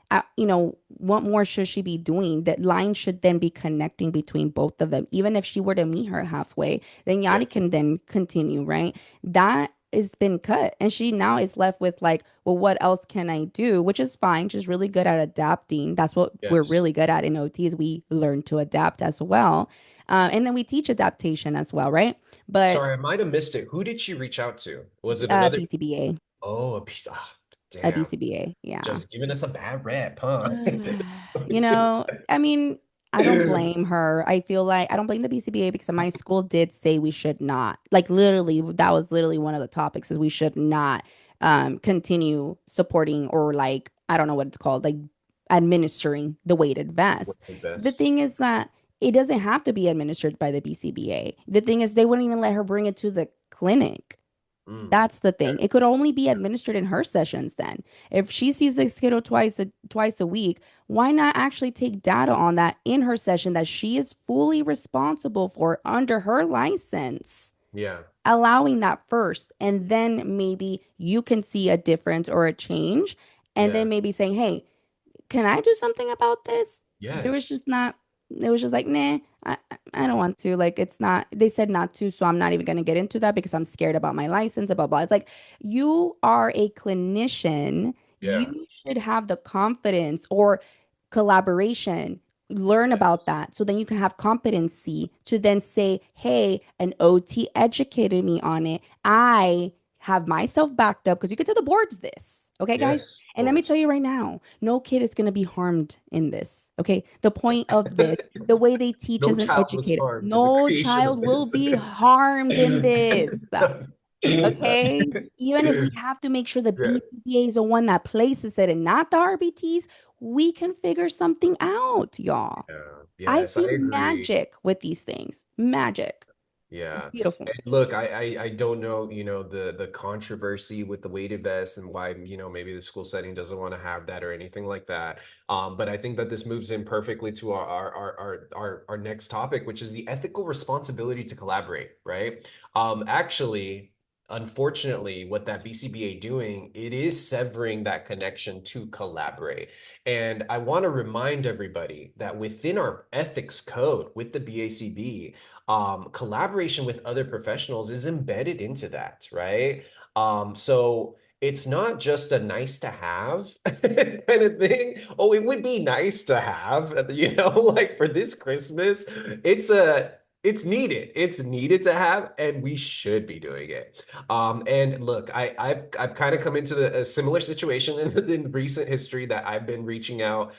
what more should she be doing? That line should then be connecting between both of them. Even if she were to meet her halfway, then Yeah. Yadi can then continue, right? That has been cut. And she now is left with like, well, what else can I do? Which is fine. She's really good at adapting. That's what we're Yes. really good at in OT is we learn to adapt as well. And then we teach adaptation as well, right? But Sorry, I might have missed it. Who did she reach out to? Was it another? BCBA, Oh, a piece. Ah, a damn. BCBA, yeah. Just giving us a bad rep, huh? I mean, I don't blame her. I feel like I don't blame the BCBA because my school did say we should not. Like literally, that was literally one of the topics is we should not continue supporting or like I don't know what it's called, like administering the weighted vest. With The this. thing is that it doesn't have to be administered by the BCBA. The thing is they wouldn't even let her bring it to the clinic. Mm. That's the thing. Okay. It could only be administered in her sessions then. If she sees the kiddo twice a week, why not actually take data on that in her session that she is fully responsible for under her license, Yeah. allowing that first, and then maybe you can see a difference or a change, and Yeah. then maybe saying, "Hey, can I do something about this?" There was Yes. just not, it was just like, nah, I don't want to. Like, it's not, they said not to, so I'm not even going to get into that because I'm scared about my license, blah, blah. It's like, you are a clinician. Yeah. You should have the confidence or collaboration. Learn about Yes. that so then you can have competency to then say, hey, an OT educated me on it. I have myself backed up because you can tell the boards this. Okay, guys? Yes, of And let me tell course. you right now, no kid is going to be harmed in this. Okay. The point of this, the way they teach No as an child was educator, harmed in the no creation child of will this. be harmed in this. Okay. Even if we have to make sure the Yeah. BCBA is the one that places it and not the RBTs, we can figure something out, y'all. Yeah. I Yes, I see agree. magic with these things. Magic. It's Yeah. beautiful. And look, I don't know, the controversy with the weighted vest and why, maybe the school setting doesn't want to have that or anything like that. But I think that this moves in perfectly to our next topic, which is the ethical responsibility to collaborate, right? Actually, unfortunately, what that BCBA doing, it is severing that connection to collaborate. And I want to remind everybody that within our ethics code with the BACB, collaboration with other professionals is embedded into that, right? So it's not just a nice to have kind of thing. Oh, it would be nice to have, like for this Christmas, it's needed. It's needed to have, and we should be doing it. And look, I've kind of come into a similar situation in recent history that I've been reaching out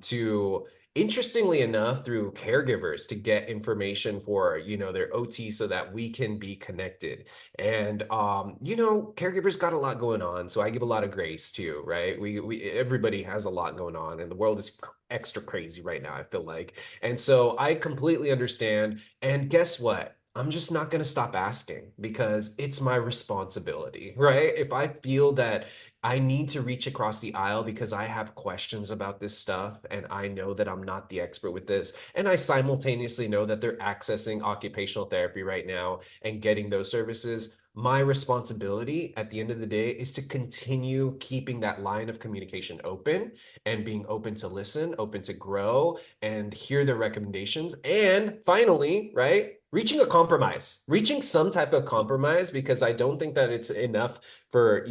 to, interestingly enough, through caregivers to get information for their OT so that we can be connected. And caregivers got a lot going on, so I give a lot of grace too, right? We everybody has a lot going on, and the world is extra crazy right now, I feel like. And so I completely understand. And guess what? I'm just not going to stop asking because it's my responsibility, right? If I feel that I need to reach across the aisle because I have questions about this stuff and I know that I'm not the expert with this. And I simultaneously know that they're accessing occupational therapy right now and getting those services. My responsibility at the end of the day is to continue keeping that line of communication open and being open to listen, open to grow and hear their recommendations. And finally, right, reaching a compromise, reaching some type of compromise, because I don't think that it's enough for,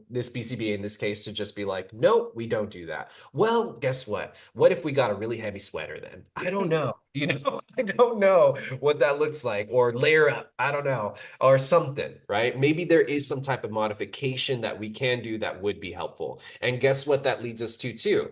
this BCBA in this case to just be like, no, we don't do that. Well, guess what? What if we got a really heavy sweater then? I don't know. I don't know what that looks like, or layer up. I don't know, or something, right? Maybe there is some type of modification that we can do that would be helpful. And guess what that leads us to too?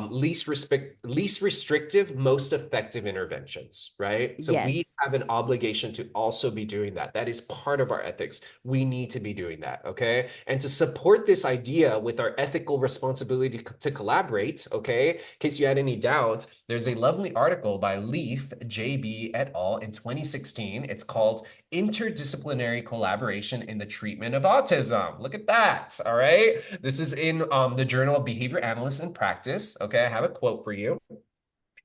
Least restrictive, most effective interventions, right? So we Yes. have an obligation to also be doing that. That is part of our ethics. We need to be doing that, okay? And to support this idea with our ethical responsibility to collaborate, okay? In case you had any doubt, there's a lovely article by Leaf, JB et al. In 2016. It's called Interdisciplinary Collaboration in the Treatment of Autism. Look at that, all right? This is in the Journal of Behavior Analysts in Practice, okay? I have a quote for you.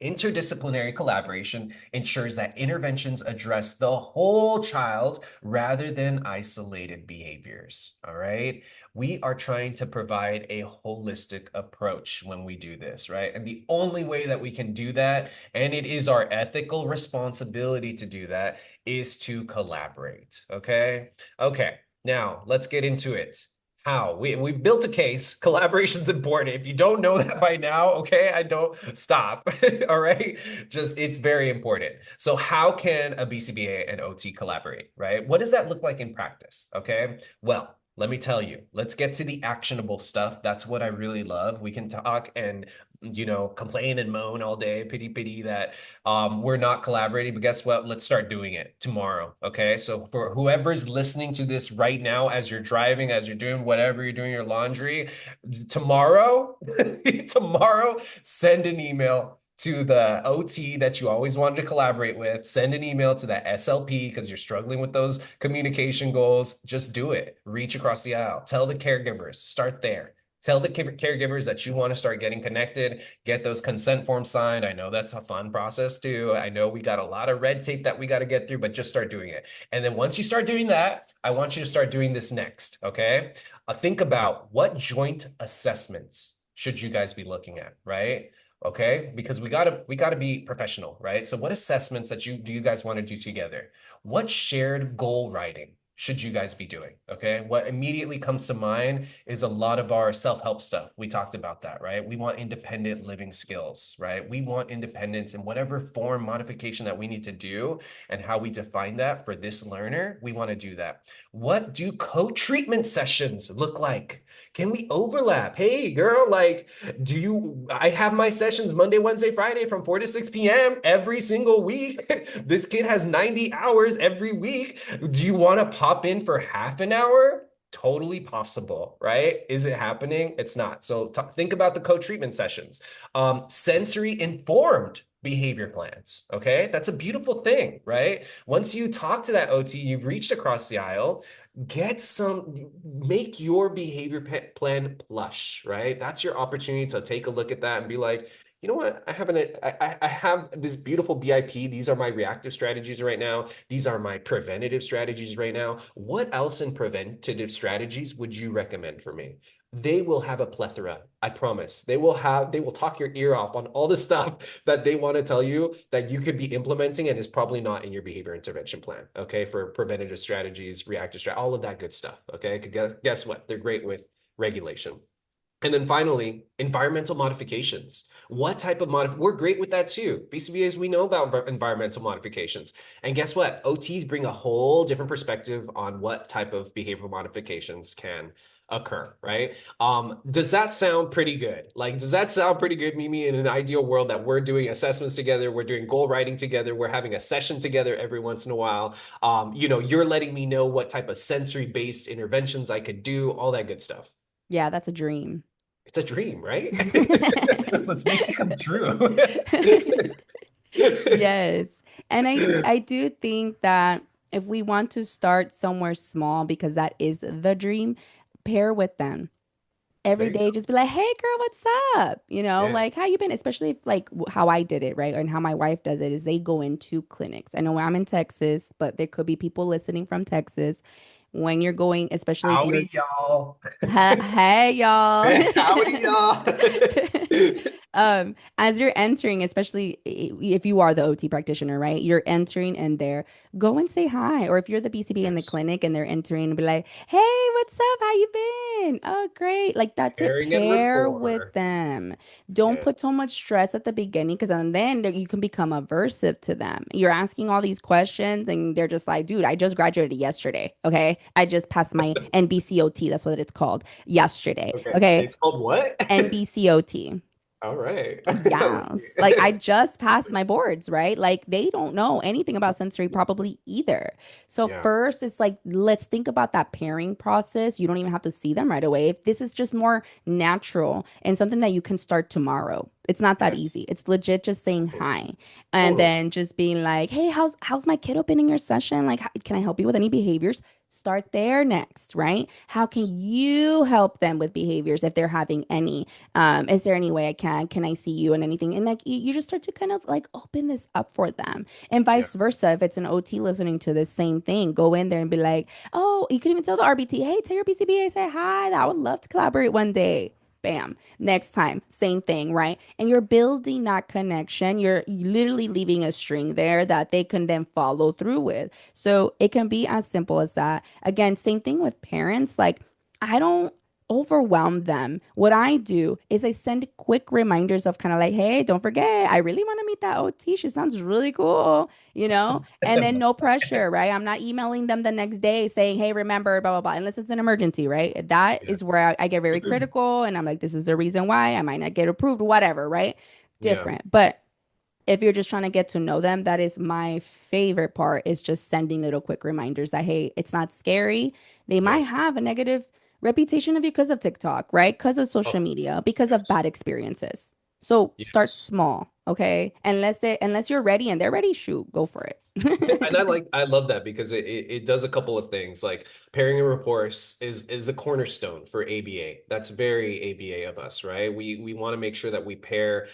Interdisciplinary collaboration ensures that interventions address the whole child rather than isolated behaviors. All right. We are trying to provide a holistic approach when we do this, right? And the only way that we can do that, and it is our ethical responsibility to do that, is to collaborate. Okay. Okay. Now let's get into it. How? We've built a case. Collaboration's important. If you don't know that by now, okay, I don't stop. All right. Just it's very important. So how can a BCBA and OT collaborate, right? What does that look like in practice? Okay. Well, let me tell you, let's get to the actionable stuff. That's what I really love. We can talk and complain and moan all day, pity that we're not collaborating, but guess what? Let's start doing it tomorrow. Okay. So for whoever's listening to this right now, as you're driving, as you're doing whatever you're doing, your laundry, tomorrow, tomorrow, send an email to the OT that you always wanted to collaborate with. Send an email to that SLP because you're struggling with those communication goals. Just do it. Reach across the aisle. Tell the caregivers. Start there. Tell the caregivers that you want to start getting connected, get those consent forms signed. I know that's a fun process too. I know we got a lot of red tape that we got to get through, but just start doing it. And then once you start doing that, I want you to start doing this next, okay? Think about what joint assessments should you guys be looking at, right? Okay, because we gotta be professional, right? So what assessments that you guys want to do together? What shared goal writing should you guys be doing? Okay. What immediately comes to mind is a lot of our self-help stuff. We talked about that, right? We want independent living skills, right? We want independence in whatever form modification that we need to do and how we define that for this learner. We want to do that. What do co-treatment sessions look like? Can we overlap? Hey, girl, like, I have my sessions Monday, Wednesday, Friday from 4 to 6 p.m. every single week. This kid has 90 hours every week. Do you want to pop in for half an hour? Totally possible, right? Is it happening? It's not. So think about the co-treatment sessions. Sensory informed behavior plans. Okay. That's a beautiful thing, right? Once you talk to that OT, you've reached across the aisle, make your behavior plan plush, right? That's your opportunity to take a look at that and be like, you know what? I have this beautiful BIP. These are my reactive strategies right now. These are my preventative strategies right now. What else in preventative strategies would you recommend for me? They will have a plethora. I promise. They will talk your ear off on all the stuff that they want to tell you that you could be implementing and is probably not in your behavior intervention plan. Okay. For preventative strategies, reactive strategy, all of that good stuff. Okay. Guess what? They're great with regulation. And then finally, environmental modifications. What type of we're great with that too. BCBAs, we know about environmental modifications. And guess what? OTs bring a whole different perspective on what type of behavioral modifications can occur, right? Does that sound pretty good? Like, does that sound pretty good, Mimi, in an ideal world that we're doing assessments together, we're doing goal writing together, we're having a session together every once in a while. You're letting me know what type of sensory-based interventions I could do, all that good stuff. Yeah, that's a dream. It's a dream, right? Let's make it come true. Yes. And I do think that if we want to start somewhere small, because that is the dream, pair with them. There Every you day go. just be like, "Hey girl, what's up?" Like, Yes. how you been? Especially if like how I did it, right? And how my wife does it is they go into clinics. I know I'm in Texas, but there could be people listening from Texas. When you're going, especially if you're Howdy, y'all. Hey, y'all. Howdy, y'all. As you're entering, especially if you are the OT practitioner, right? You're entering in there, go and say hi. Or if you're the BCB in the Yes. clinic and they're entering, be like, "Hey, what's up? How you been? Oh, great." Like that's it. Pairing and Pair with rapport. them. Don't put so Yes. much stress at the beginning because then you can become aversive to them. You're asking all these questions and they're just like, "Dude, I just graduated yesterday. Okay. I just passed my NBCOT. That's what it's called yesterday. Okay. Okay. It's called what? NBCOT. All right. I like Yes. Like I it. just passed my boards, right? Like they don't know anything about sensory probably either. So Yeah. first it's like let's think about that pairing process. You don't even have to see them right away. If this is just more natural and something that you can start tomorrow. It's not that Yes. easy. It's legit just saying Totally. hi and Totally. then just being like, "Hey, how's my kiddo been in your session? Like can I help you with any behaviors?" Start there next, right? How can you help them with behaviors if they're having any? Is there any way I can I see you and anything? And like you just start to kind of like open this up for them. And Yeah. vice versa. If it's an OT listening to the same thing, go in there and be like, "Oh, you can even tell the RBT, hey, tell your BCBA, say hi. I would love to collaborate one day." Bam. Next time, same thing, right? And you're building that connection. You're literally leaving a string there that they can then follow through with. So it can be as simple as that. Again, same thing with parents. Like, I don't overwhelm them. What I do is I send quick reminders of kind of like, "Hey, don't forget, I really want to meet that OT. She sounds really cool, you know?" And then no pressure, right? Yes. I'm not emailing them the next day saying, "Hey, remember, blah, blah, blah," unless it's an emergency, right? That Yeah. is where I get very critical and I'm like, this is the reason why I might not get approved, whatever, right? Yeah. Different. But if you're just trying to get to know them, that is my favorite part is just sending little quick reminders that, hey, it's not scary. They might Yes. have a negative reputation of you because of TikTok, right? Because of social Oh, media, because of yes. bad experiences. So start Yes. small, okay? Unless you're ready and they're ready, shoot, go for And it. I love that because it does a couple of things. Like pairing and rapport is a cornerstone for ABA. That's very ABA of us, right? We want to make sure that we pair,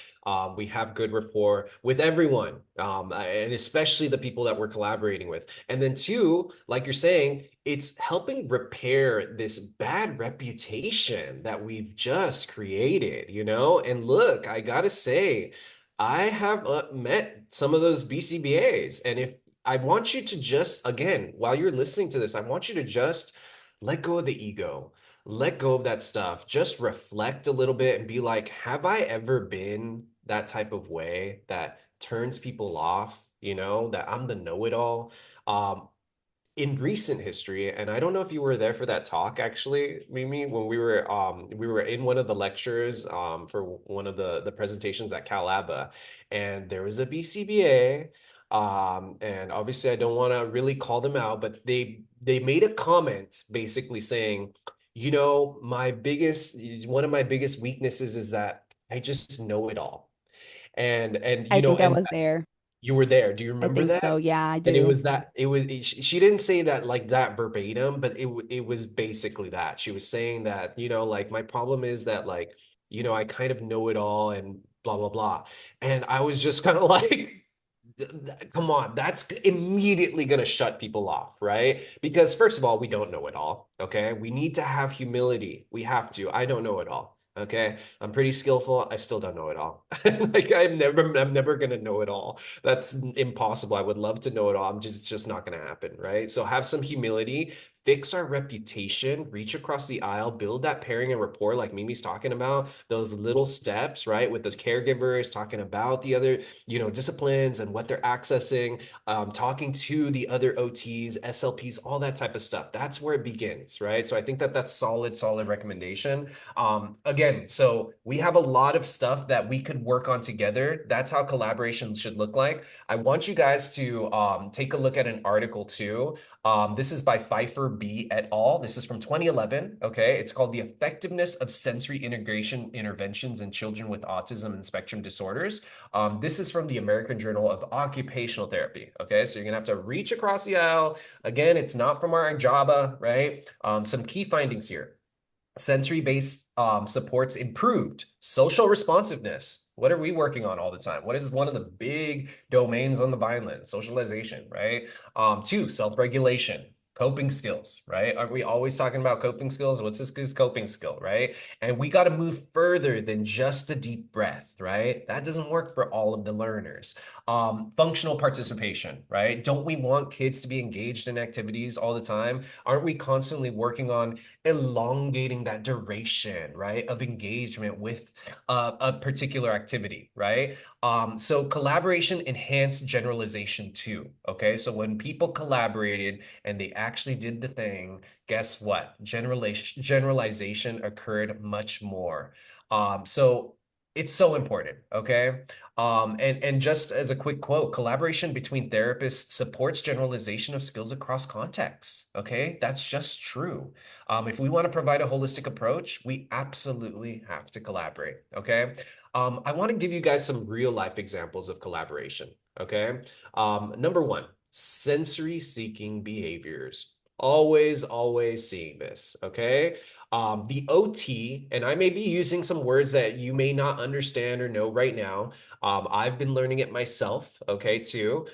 we have good rapport with everyone, and especially the people that we're collaborating with. And then two, like you're saying, it's helping repair this bad reputation that we've just created, you know? And look, I gotta say, I have met some of those BCBAs, and if I want you to just, again, while you're listening to this, I want you to just let go of the ego, let go of that stuff, just reflect a little bit and be like, have I ever been that type of way that turns people off, that I'm the know-it-all? Um, in recent history, and I don't know if you were there for that talk actually, Mimi, when we were in one of the lectures for one of the presentations at CalAba, and there was a BCBA, and obviously I don't want to really call them out, but they made a comment basically saying, one of my biggest weaknesses is that I just know it all. And I think I was there. you were there. Do you I remember think that? so. Yeah, I And it do. was that it was she didn't say that like that verbatim, but it was basically that. She was saying that, like my problem is that like, I kind of know it all and blah blah blah. And I was just kind of like come on, that's immediately going to shut people off, right? Because first of all, we don't know it all, okay? We need to have humility. We have to. I don't know it all, okay? I'm pretty skillful. I still don't know it all. Like I'm never going to know it all. That's impossible. I would love to know it all. It's just not going to happen, right? So have some humility, fix our reputation, reach across the aisle, build that pairing and rapport like Mimi's talking about, those little steps, right? With those caregivers talking about the other, disciplines and what they're accessing, talking to the other OTs, SLPs, all that type of stuff. That's where it begins, right? So I think that that's solid recommendation. Again, so we have a lot of stuff that we could work on together. That's how collaboration should look like. I want you guys to take a look at an article too. This is by Pfeiffer B et al. This is from 2011. Okay. It's called The Effectiveness of Sensory Integration Interventions in Children with Autism and Spectrum Disorders. This is from the American Journal of Occupational Therapy. Okay, so you're gonna have to reach across the aisle. Again, it's not from our Java, right? Some key findings here. Sensory-based supports improved social responsiveness. What are we working on all the time? What is one of the big domains on the Vineland? Socialization, right? Two, self-regulation, coping skills, right? Aren't we always talking about coping skills? What's this coping skill, right? And we got to move further than just a deep breath, right? That doesn't work for all of the learners. Functional participation, right? Don't we want kids to be engaged in activities all the time? Aren't we constantly working on elongating that duration, right, of engagement with a particular activity, right? So collaboration enhanced generalization too. Okay, so when people collaborated and they actually did the thing, guess what? Generalization occurred much more. So it's so important. Okay. And just as a quick quote, collaboration between therapists supports generalization of skills across contexts. Okay, that's just true. If we want to provide a holistic approach, we absolutely have to collaborate. Okay. I want to give you guys some real life examples of collaboration. Okay. Number one, sensory seeking behaviors. Always seeing this. Okay. The OT, and I may be using some words that you may not understand or know right now. I've been learning it myself, okay, too.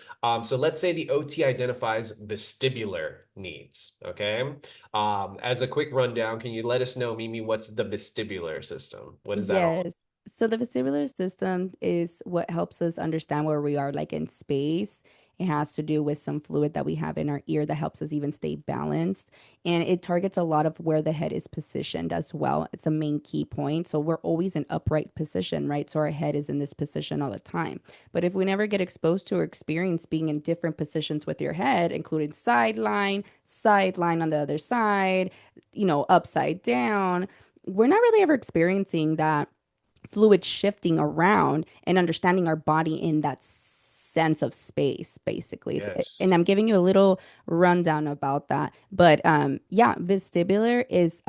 So let's say the OT identifies vestibular needs, okay? As a quick rundown, can you let us know, Mimi, what's the vestibular system? What is that all? Yes. So the vestibular system is what helps us understand where we are, like in space. It has to do with some fluid that we have in our ear that helps us even stay balanced. And it targets a lot of where the head is positioned as well. It's a main key point. So we're always in upright position, right? So our head is in this position all the time. But if we never get exposed to or experience being in different positions with your head, including sideline on the other side, upside down, we're not really ever experiencing that fluid shifting around and understanding our body in that sense of space basically. And Yes. I'm giving you a little rundown about that, but yeah, vestibular is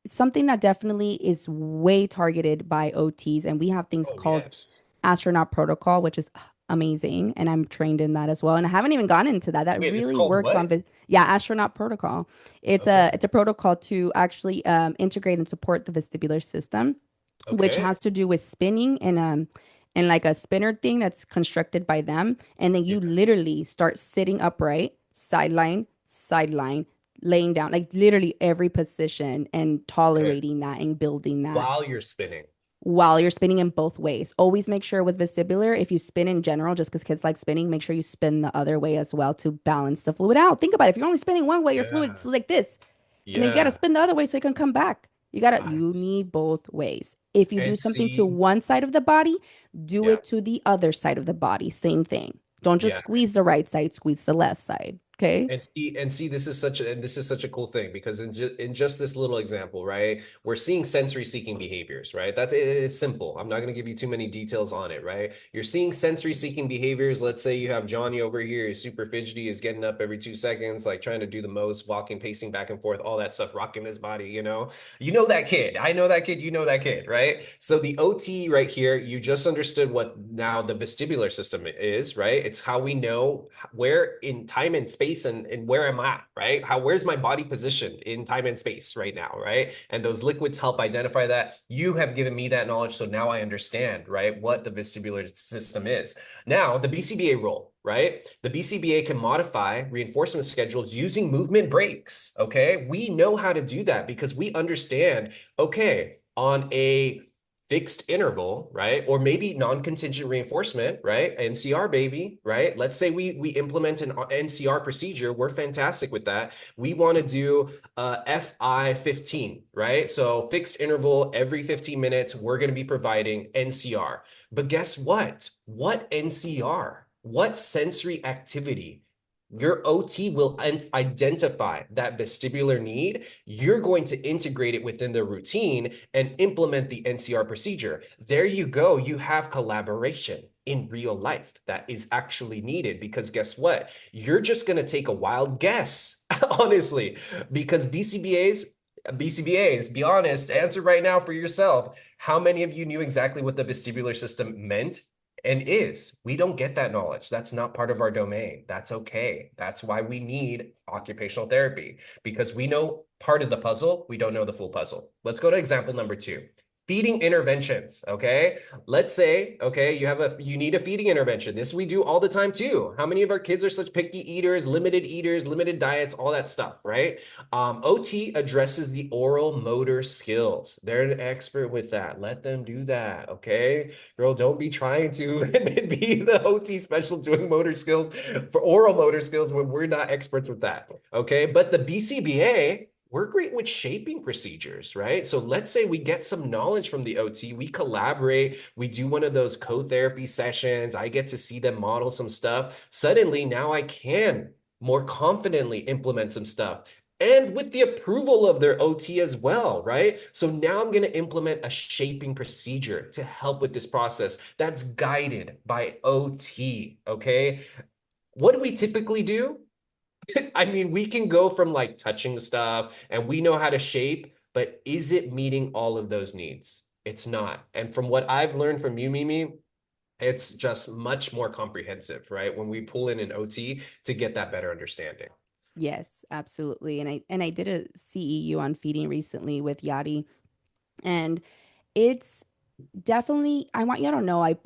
something that definitely is way targeted by OTs, and we have things Oh, called yes. astronaut protocol, which is amazing, and I'm trained in that as well. And I haven't even gone into that. That Wait, it's really called works on what? yeah, astronaut protocol. It's a Okay. it's a protocol to actually integrate and support the vestibular system, which Okay. has to do with spinning and like a spinner thing that's constructed by them. And then you Yeah. literally start sitting upright, sideline, laying down, like literally every position and Okay. tolerating that and building that. While you're spinning. while you're spinning in both ways. Always make sure with vestibular, if you spin in general, just because kids like spinning, make sure you spin the other way as well to balance the fluid out. Think about it. If you're only spinning one way, your fluid's Yeah. like this. And then you got to Yeah. spin the other way so it can come back. I You need both ways. If you do and something to see, one side of the body, do yeah. it to the other side of the body. Same thing. Don't just Yeah. squeeze the right side, squeeze the left side. Okay. And see, this is such a cool thing because in just this little example, right, we're seeing sensory seeking behaviors, right? That is simple. I'm not going to give you too many details on it, right? You're seeing sensory seeking behaviors. Let's say you have Johnny over here, he's super fidgety, is getting up every 2 seconds, like trying to do the most, walking, pacing back and forth, all that stuff, rocking his body, You know that kid. I know that kid. You know that kid, right? So the OT right here, you just understood what now the vestibular system is, right? It's how we know where in time and space and where am I, right? Where's my body positioned in time and space right now, right? And those liquids help identify that. You have given me that knowledge, so now I understand, right, what the vestibular system is. Now, the BCBA role, right? The BCBA can modify reinforcement schedules using movement breaks, okay? We know how to do that because we understand, okay, on a fixed interval, right? Or maybe non-contingent reinforcement, right? NCR, baby, right? Let's say we implement an NCR procedure. We're fantastic with that. We want to do FI 15, right? So fixed interval every 15 minutes, we're going to be providing NCR. But guess what? What NCR? What sensory activity? Your OT will identify that vestibular need. You're going to integrate it within the routine and implement the NCR procedure. There you go. You have collaboration in real life that is actually needed because guess what? You're just going to take a wild guess, honestly, because BCBAs, be honest, answer right now for yourself. How many of you knew exactly what the vestibular system meant and is? We don't get that knowledge. That's not part of our domain. That's okay. That's why we need occupational therapy because we know part of the puzzle, we don't know the full puzzle. Let's go to example number 2. Feeding interventions, okay? Let's say, okay, you need a feeding intervention. This we do all the time too. How many of our kids are such picky eaters, limited diets, all that stuff, right? OT addresses the oral motor skills. They're an expert with that. Let them do that, okay? Girl, don't be trying to be the OT specialist doing motor skills for oral motor skills when we're not experts with that, okay? But the BCBA, we're great with shaping procedures, right? So let's say we get some knowledge from the OT, we collaborate, we do one of those co-therapy sessions, I get to see them model some stuff. Suddenly, now I can more confidently implement some stuff and with the approval of their OT as well, right? So now I'm going to implement a shaping procedure to help with this process that's guided by OT, okay? What do we typically do? I mean, we can go from like touching stuff and we know how to shape, but is it meeting all of those needs? It's not. And from what I've learned from you, Mimi, it's just much more comprehensive, right? When we pull in an OT to get that better understanding. Yes, absolutely. And I did a CEU on feeding recently with Yadi, and it's definitely I want you to know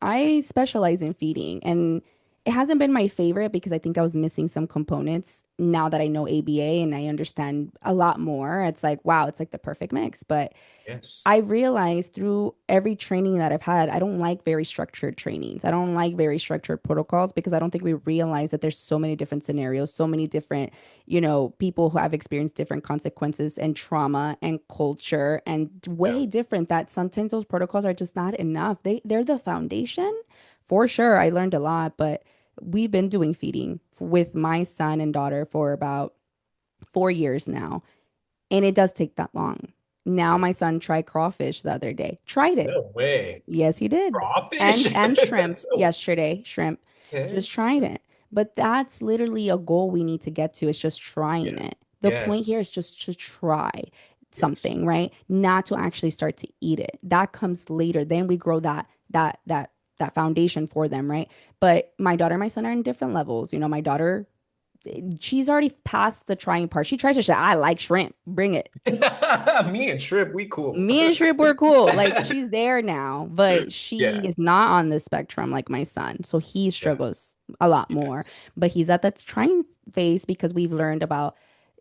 I specialize in feeding, and it hasn't been my favorite because I think I was missing some components. Now that I know ABA and I understand a lot more, it's like wow, it's like the perfect mix. But Yes. I realized through every training that I've had, I don't like very structured trainings. I don't like very structured protocols because I don't think we realize that there's so many different scenarios, so many different, people who have experienced different consequences and trauma and culture and Yeah. way different that sometimes those protocols are just not enough. They're the foundation. For sure, I learned a lot, but we've been doing feeding with my son and daughter for about 4 years now. And it does take that long. Now Yeah. my son tried crawfish the other day. Tried it. No way. Yes, he did. Crawfish? And shrimp That's so yesterday. Shrimp. okay. Just tried it. But that's literally a goal we need to get to. It's just trying Yeah. it. The point here Yes. is just to try Yes. something, right? Not to actually start to eat it. That comes later. Then we grow that foundation for them, right? But my daughter and my son are in different levels. My daughter, she's already past the trying part. She tries to say, I like shrimp. Bring it. Me and Shrimp, we cool. Me and Shrip were cool. Like she's there now, but she Yeah. is not on the spectrum like my son. So he Yeah. struggles a lot more. Yes. But he's at that trying phase because we've learned about,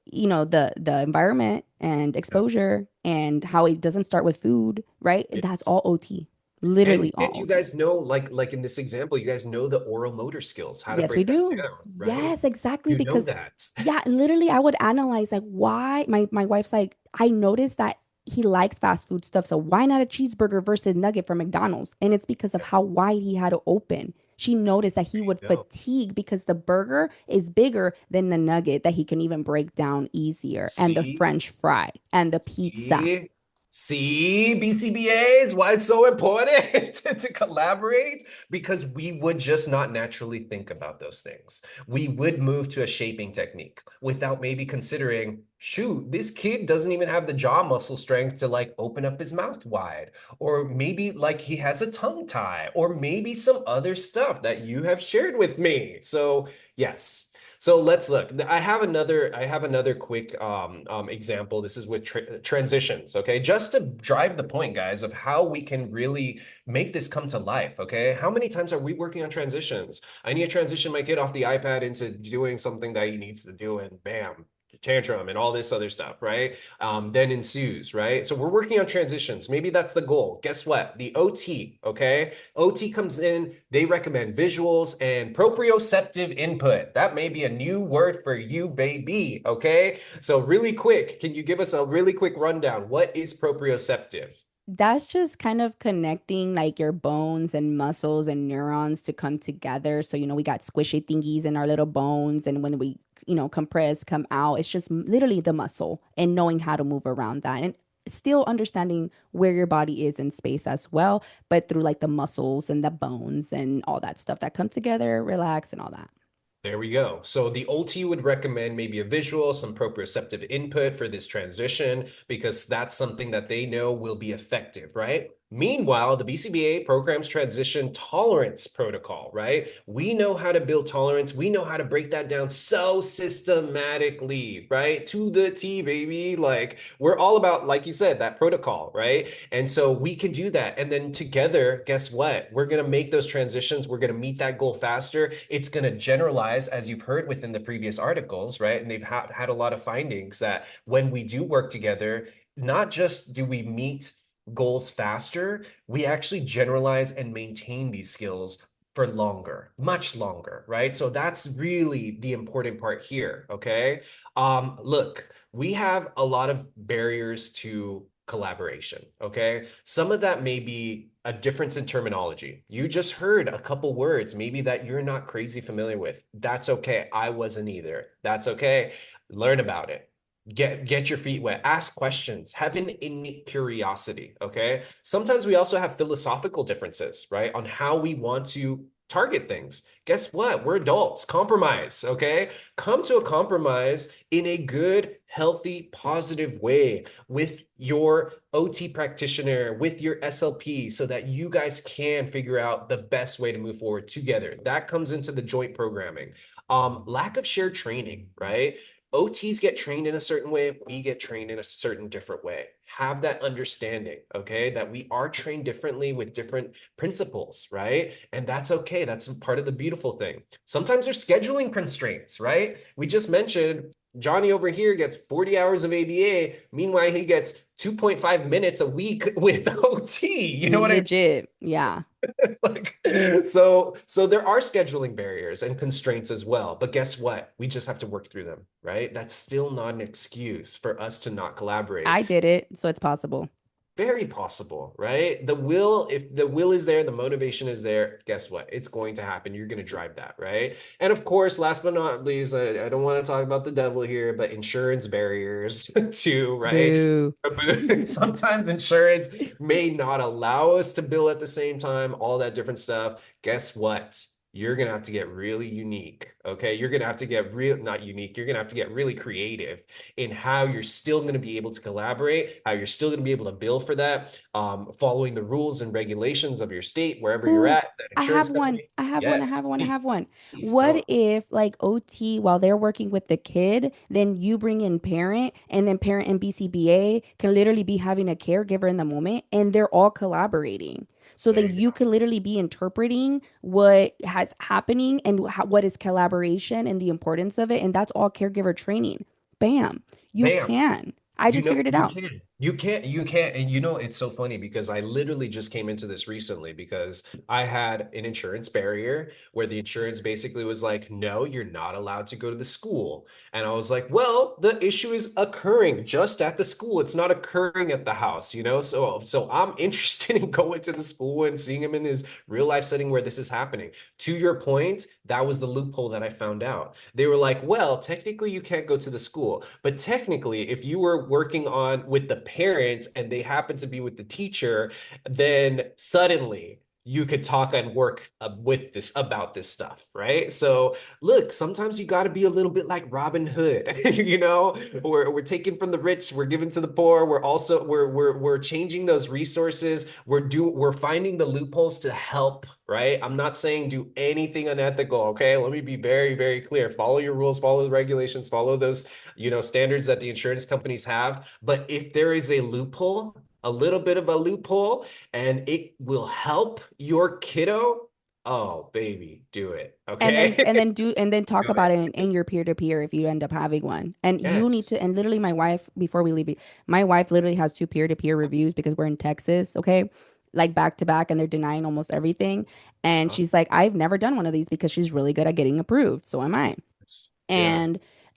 the environment and Yeah. exposure and how it doesn't start with food, right? That's all Yes. OT. Literally And all you OT. guys know, like in this example, you guys know the oral motor skills, how to Yes, we break that do. down, right? Yes, exactly. You know Because that. yeah, literally I would analyze like why my wife's like, I noticed that he likes fast food stuff. So why not a cheeseburger versus nugget from McDonald's? And it's because of Yeah, how wide he had to open. She noticed that he would there you go. fatigue because the burger is bigger than the nugget that he can even break down easier, and the See? French fry and the pizza. See, see, BCBAs, why it's so important to collaborate? Because we would just not naturally think about those things. We would move to a shaping technique without maybe considering, shoot, this kid doesn't even have the jaw muscle strength to like open up his mouth wide, or maybe like he has a tongue tie, or maybe some other stuff that you have shared with me. So, yes. So let's look. I have another quick example. This is with transitions, okay? Just to drive the point, guys, of how we can really make this come to life, okay? How many times are we working on transitions? I need to transition my kid off the iPad into doing something that he needs to do, and bam, tantrum and all this other stuff, right? Then ensues, right? So we're working on transitions. Maybe that's the goal. Guess what? The OT, okay? OT comes in, they recommend visuals and proprioceptive input. That may be a new word for you, baby, okay? So really quick, can you give us a really quick rundown? What is proprioceptive? That's just kind of connecting like your bones and muscles and neurons to come together. So, we got squishy thingies in our little bones. And when we, compress, come out, it's just literally the muscle and knowing how to move around that. And still understanding where your body is in space as well, but through like the muscles and the bones and all that stuff that come together, relax and all that. There we go. So the OT would recommend maybe a visual, some proprioceptive input for this transition, because that's something that they know will be effective, right? Meanwhile, the BCBA programs transition tolerance protocol, right? We know how to build tolerance. We know how to break that down so systematically, right? To the T, baby. Like we're all about, like you said, that protocol, right? And so we can do that. And then together, guess what? We're going to make those transitions. We're going to meet that goal faster. It's going to generalize, as you've heard within the previous articles, right? And they've had a lot of findings that when we do work together, not just do we meet goals faster, we actually generalize and maintain these skills for longer, much longer, right? So that's really the important part here, okay? Look, we have a lot of barriers to collaboration, okay? Some of that may be a difference in terminology. You just heard a couple words, maybe that you're not crazy familiar with. That's okay. I wasn't either. That's okay. Learn about it. Get your feet wet. Ask questions. Have an innate curiosity, okay? Sometimes we also have philosophical differences, right? On how we want to target things. Guess what? We're adults. Compromise, okay? Come to a compromise in a good, healthy, positive way with your OT practitioner, with your SLP, so that you guys can figure out the best way to move forward together. That comes into the joint programming. Lack of shared training, right? OTs get trained in a certain way, we get trained in a certain different way. Have that understanding, okay? That we are trained differently with different principles, right? And that's okay. That's part of the beautiful thing. Sometimes there's scheduling constraints, right? We just mentioned Johnny over here gets 40 hours of ABA. Meanwhile, he gets 2.5 minutes a week with OT. You know what I Legit. Yeah. like, so there are scheduling barriers and constraints as well. But guess what? We just have to work through them, right? That's still not an excuse for us to not collaborate. I did it, so it's possible. Very possible, right? The will, if the will is there, the motivation is there, guess what? It's going to happen. You're going to drive that, right? And of course, last but not least, I don't want to talk about the devil here, but insurance barriers too, right? Boo. Sometimes insurance may not allow us to bill at the same time, all that different stuff. Guess what? You're gonna have to get really unique. Okay. You're gonna have to get real, not unique, you're gonna have to get really creative in how you're still going to be able to collaborate, how you're still going to be able to bill for that, following the rules and regulations of your state, wherever you're Ooh, at, that I have insurance one. company. I have one. I Yes, have one. I have please, one. please What tell. if like OT while they're working with the kid, then you bring in parent and then parent and BCBA can literally be having a caregiver in the moment and they're all collaborating. So There then you you go. can literally be interpreting what has happening and what is collaboration and the importance of it. And that's all caregiver training. Bam. You Bam. can. I You just know, figured it you out. can. You can. And you know, it's so funny because I literally just came into this recently because I had an insurance barrier where the insurance basically was like, no, you're not allowed to go to the school. And I was like, well, the issue is occurring just at the school. It's not occurring at the house, you know? So I'm interested in going to the school and seeing him in his real life setting where this is happening. To your point, that was the loophole that I found out. They were like, well, technically you can't go to the school, but technically if you were working on with the parents and they happen to be with the teacher, then suddenly you could talk and work with this about this stuff, right? So look, sometimes you got to be a little bit like Robin Hood, you know. We're taking from the rich, we're giving to the poor. We're also we're changing those resources. We're finding the loopholes to help, right? I'm not saying do anything unethical, okay? Let me be very, very clear. Follow your rules, follow the regulations, follow those, you know, standards that the insurance companies have. But if there is a loophole, a little bit of a loophole, and it will help your kiddo, oh, baby, do it, okay? And then talk Do about it it. in your peer-to-peer if you end up having one. And you need Yes. to, and literally my wife, before we leave, my wife literally has two peer-to-peer reviews because we're in Texas, okay? Like back to back, and they're denying almost everything. And Uh-huh. she's like, I've never done one of these because she's really good at getting approved. So am I. Yeah.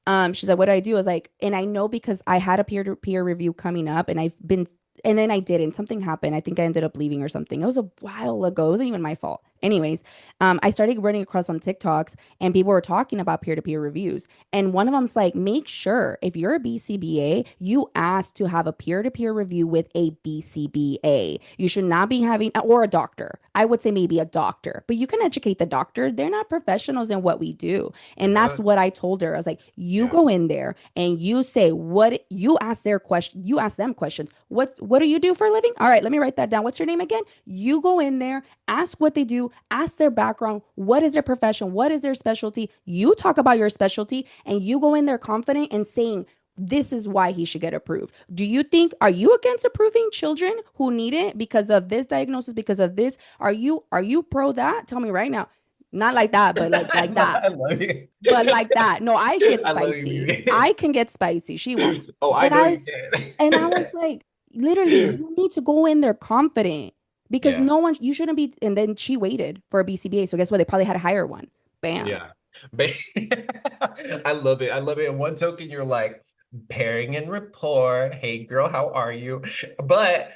And she's like, what do I do? I was like, and I know because I had a peer-to-peer review coming up and I've been, and then I didn't. Something happened. I think I ended up leaving or something. It was a while ago. It wasn't even my fault. Anyways, I started running across some TikToks and people were talking about peer-to-peer reviews. And one of them's like, make sure if you're a BCBA, you ask to have a peer-to-peer review with a BCBA. You should not be having, or a doctor. I would say maybe a doctor, but you can educate the doctor. They're not professionals in what we do. They're And that's not. what I told her. I was like, you Yeah. go in there and you say what you ask their question, you ask them questions. What do you do for a living? All right, let me write that down. What's your name again? You go in there, ask what they do, ask their background, what is their profession, what is their specialty. You talk about your specialty and you go in there confident and saying this is why he should get approved. Do you think are you against approving children who need it because of this diagnosis, because of this? Are you pro that? Tell me right now. Not like that, but like that. I love you. But like that. No, I get I love you, spicy. Mimi. I can get spicy. She won't. Oh, I But know I you was and I can. was like, literally, you need to go in there confident because Yeah. no one you shouldn't be. And then she waited for a BCBA. So guess what? They probably had to hire one. Bam. Yeah. Ba- I love it. I love it. In one token, you're like pairing and rapport. Hey girl, how are you? But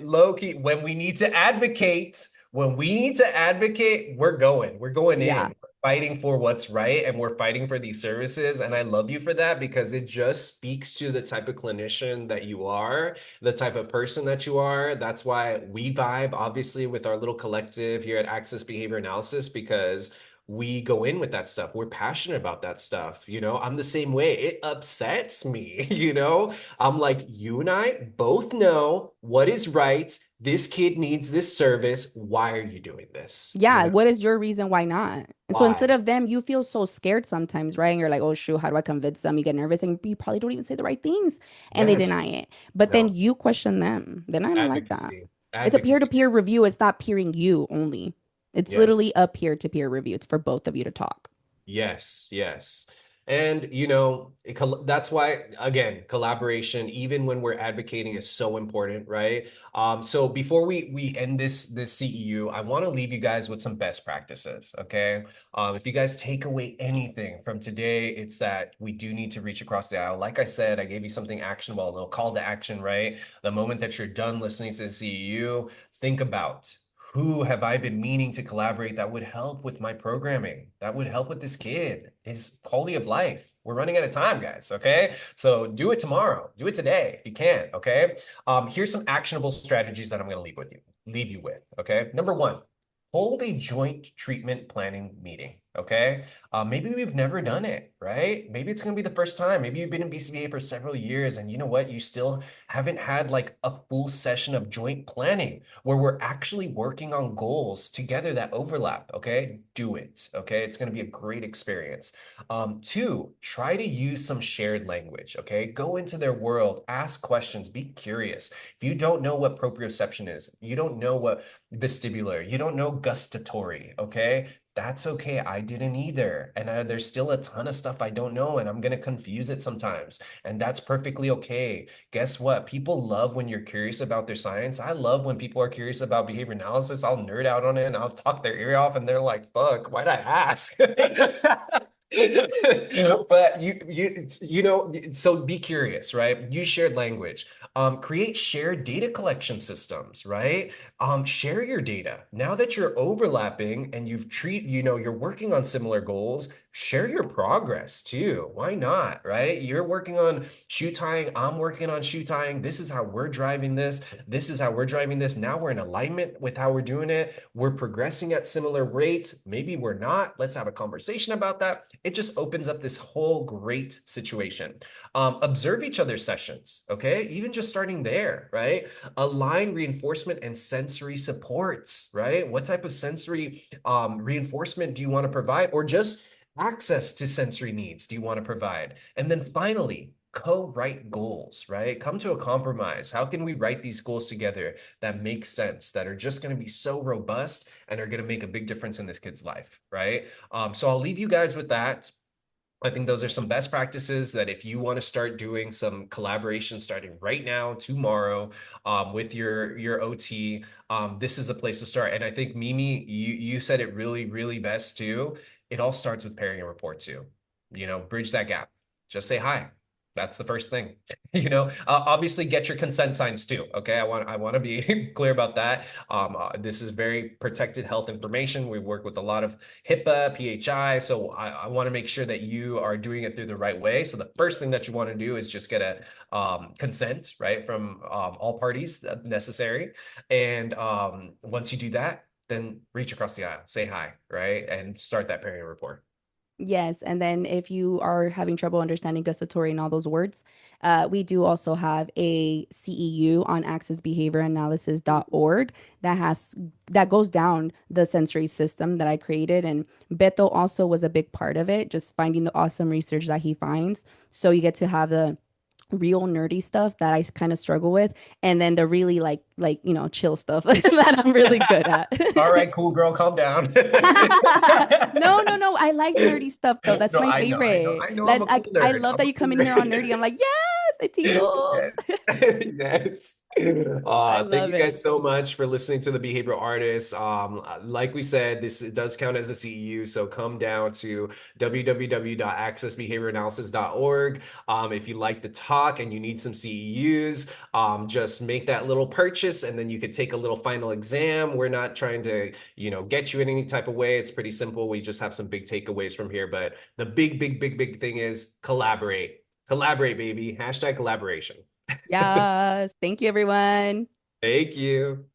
low key, when we need to advocate, we're going. We're going in. Yeah. We're fighting for what's right and we're fighting for these services. And I love you for that because it just speaks to the type of clinician that you are, the type of person that you are. That's why we vibe, obviously, with our little collective here at Access Behavior Analysis because we go in with that stuff. We're passionate about that stuff. You know, I'm the same way. It upsets me, you know? I'm like, you and I both know what is right. This kid needs this service. Why are you doing this? You Yeah. know, What is your reason why not? And so instead why? of them, you feel so scared sometimes, right? And you're like, oh shoot, how do I convince them? You get nervous and you probably don't even say the right things and they Yes. deny it. But then No. you question them. Then I don't like that. Advocacy. It's a Advocacy. peer-to-peer review. It's not peering you only. It's literally Yes. a peer-to-peer review. It's for both of you to talk. Yes, yes. And you know, that's why again, collaboration, even when we're advocating, is so important, right? So before we end this CEU, I want to leave you guys with some best practices, okay? If you guys take away anything from today, it's that we do need to reach across the aisle. Like I said, I gave you something actionable, a little call to action, right? The moment that you're done listening to the CEU, think about who have I been meaning to collaborate that would help with my programming, that would help with this kid, his quality of life. We're running out of time, guys. Okay. So do it tomorrow. Do it today if you can. Okay. Here's some actionable strategies that I'm going to leave you with. Okay. Number one, hold a joint treatment planning meeting. Okay. Maybe we've never done it, right? Maybe it's going to be the first time. Maybe you've been in BCBA for several years and you know what? You still haven't had like a full session of joint planning where we're actually working on goals together that overlap. Okay. Do it. Okay. It's going to be a great experience. Two, try to use some shared language. Okay. Go into their world, ask questions, be curious. If you don't know what proprioception is, you don't know what vestibular, you don't know gustatory. Okay. That's okay. I didn't either. And there's still a ton of stuff I don't know, and I'm going to confuse it sometimes. And that's perfectly okay. Guess what? People love when you're curious about their science. I love when people are curious about behavior analysis. I'll nerd out on it and I'll talk their ear off, and they're like, fuck, why'd I ask? But so be curious, right? Use shared language. Create shared data collection systems, right? Share your data. Now that you're overlapping and you're working on similar goals, share your progress too. Why not, right? You're working on shoe tying, I'm working on shoe tying. This is how we're driving this. This is how we're driving this. Now we're in alignment with how we're doing it. We're progressing at similar rates. Maybe we're not. Let's have a conversation about that. It just opens up this whole great situation. Observe each other's sessions, okay? Even just starting there, right? Align reinforcement and sensory supports, right? What type of sensory reinforcement do you want to provide, or just access to sensory needs do you want to provide? And then finally, co-write goals, right? Come to a compromise. How can we write these goals together that make sense, that are just going to be so robust and are going to make a big difference in this kid's life, right? So I'll leave you guys with that. I think those are some best practices that if you want to start doing some collaboration starting right now, tomorrow, with your OT, this is a place to start. And I think Mimi, you said it really, really best too. It all starts with pairing a report too. Bridge that gap. Just say hi. That's the first thing. Obviously get your consent signs too. Okay, I want to be clear about that. This is very protected health information. We work with a lot of HIPAA, PHI. So I want to make sure that you are doing it through the right way. So the first thing that you want to do is just get a consent, right, from all parties necessary. And once you do that, then reach across the aisle, say hi, right, and start that pairing report. Yes, and then if you are having trouble understanding gustatory and all those words, we do also have a CEU on accessbehavioranalysis.org that goes down the sensory system that I created. And Beto also was a big part of it, just finding the awesome research that he finds. So you get to have the real nerdy stuff that I kind of struggle with, and then the really chill stuff that I'm really good at. All right, cool girl, calm down. No, no, no. I like nerdy stuff though. That's No, my I know, I know, favorite. I know. I'm a cool I nerd. love I'm that a you cool come in here on nerdy. nerd. I'm like, yes, it tingles. Yes. Yes. I Thank love you guys it. so much for listening to the Behavioral Artists. Like we said, this does count as a CEU, so come down to www.accessbehavioranalysis.org. If you like the talk and you need some CEUs, just make that little purchase, and then you could take a little final exam. We're not trying to, get you in any type of way. It's pretty simple. We just have some big takeaways from here, but the big, big, big, big thing is collaborate. Collaborate, baby. Hashtag collaboration. Yes. Thank you, everyone. Thank you.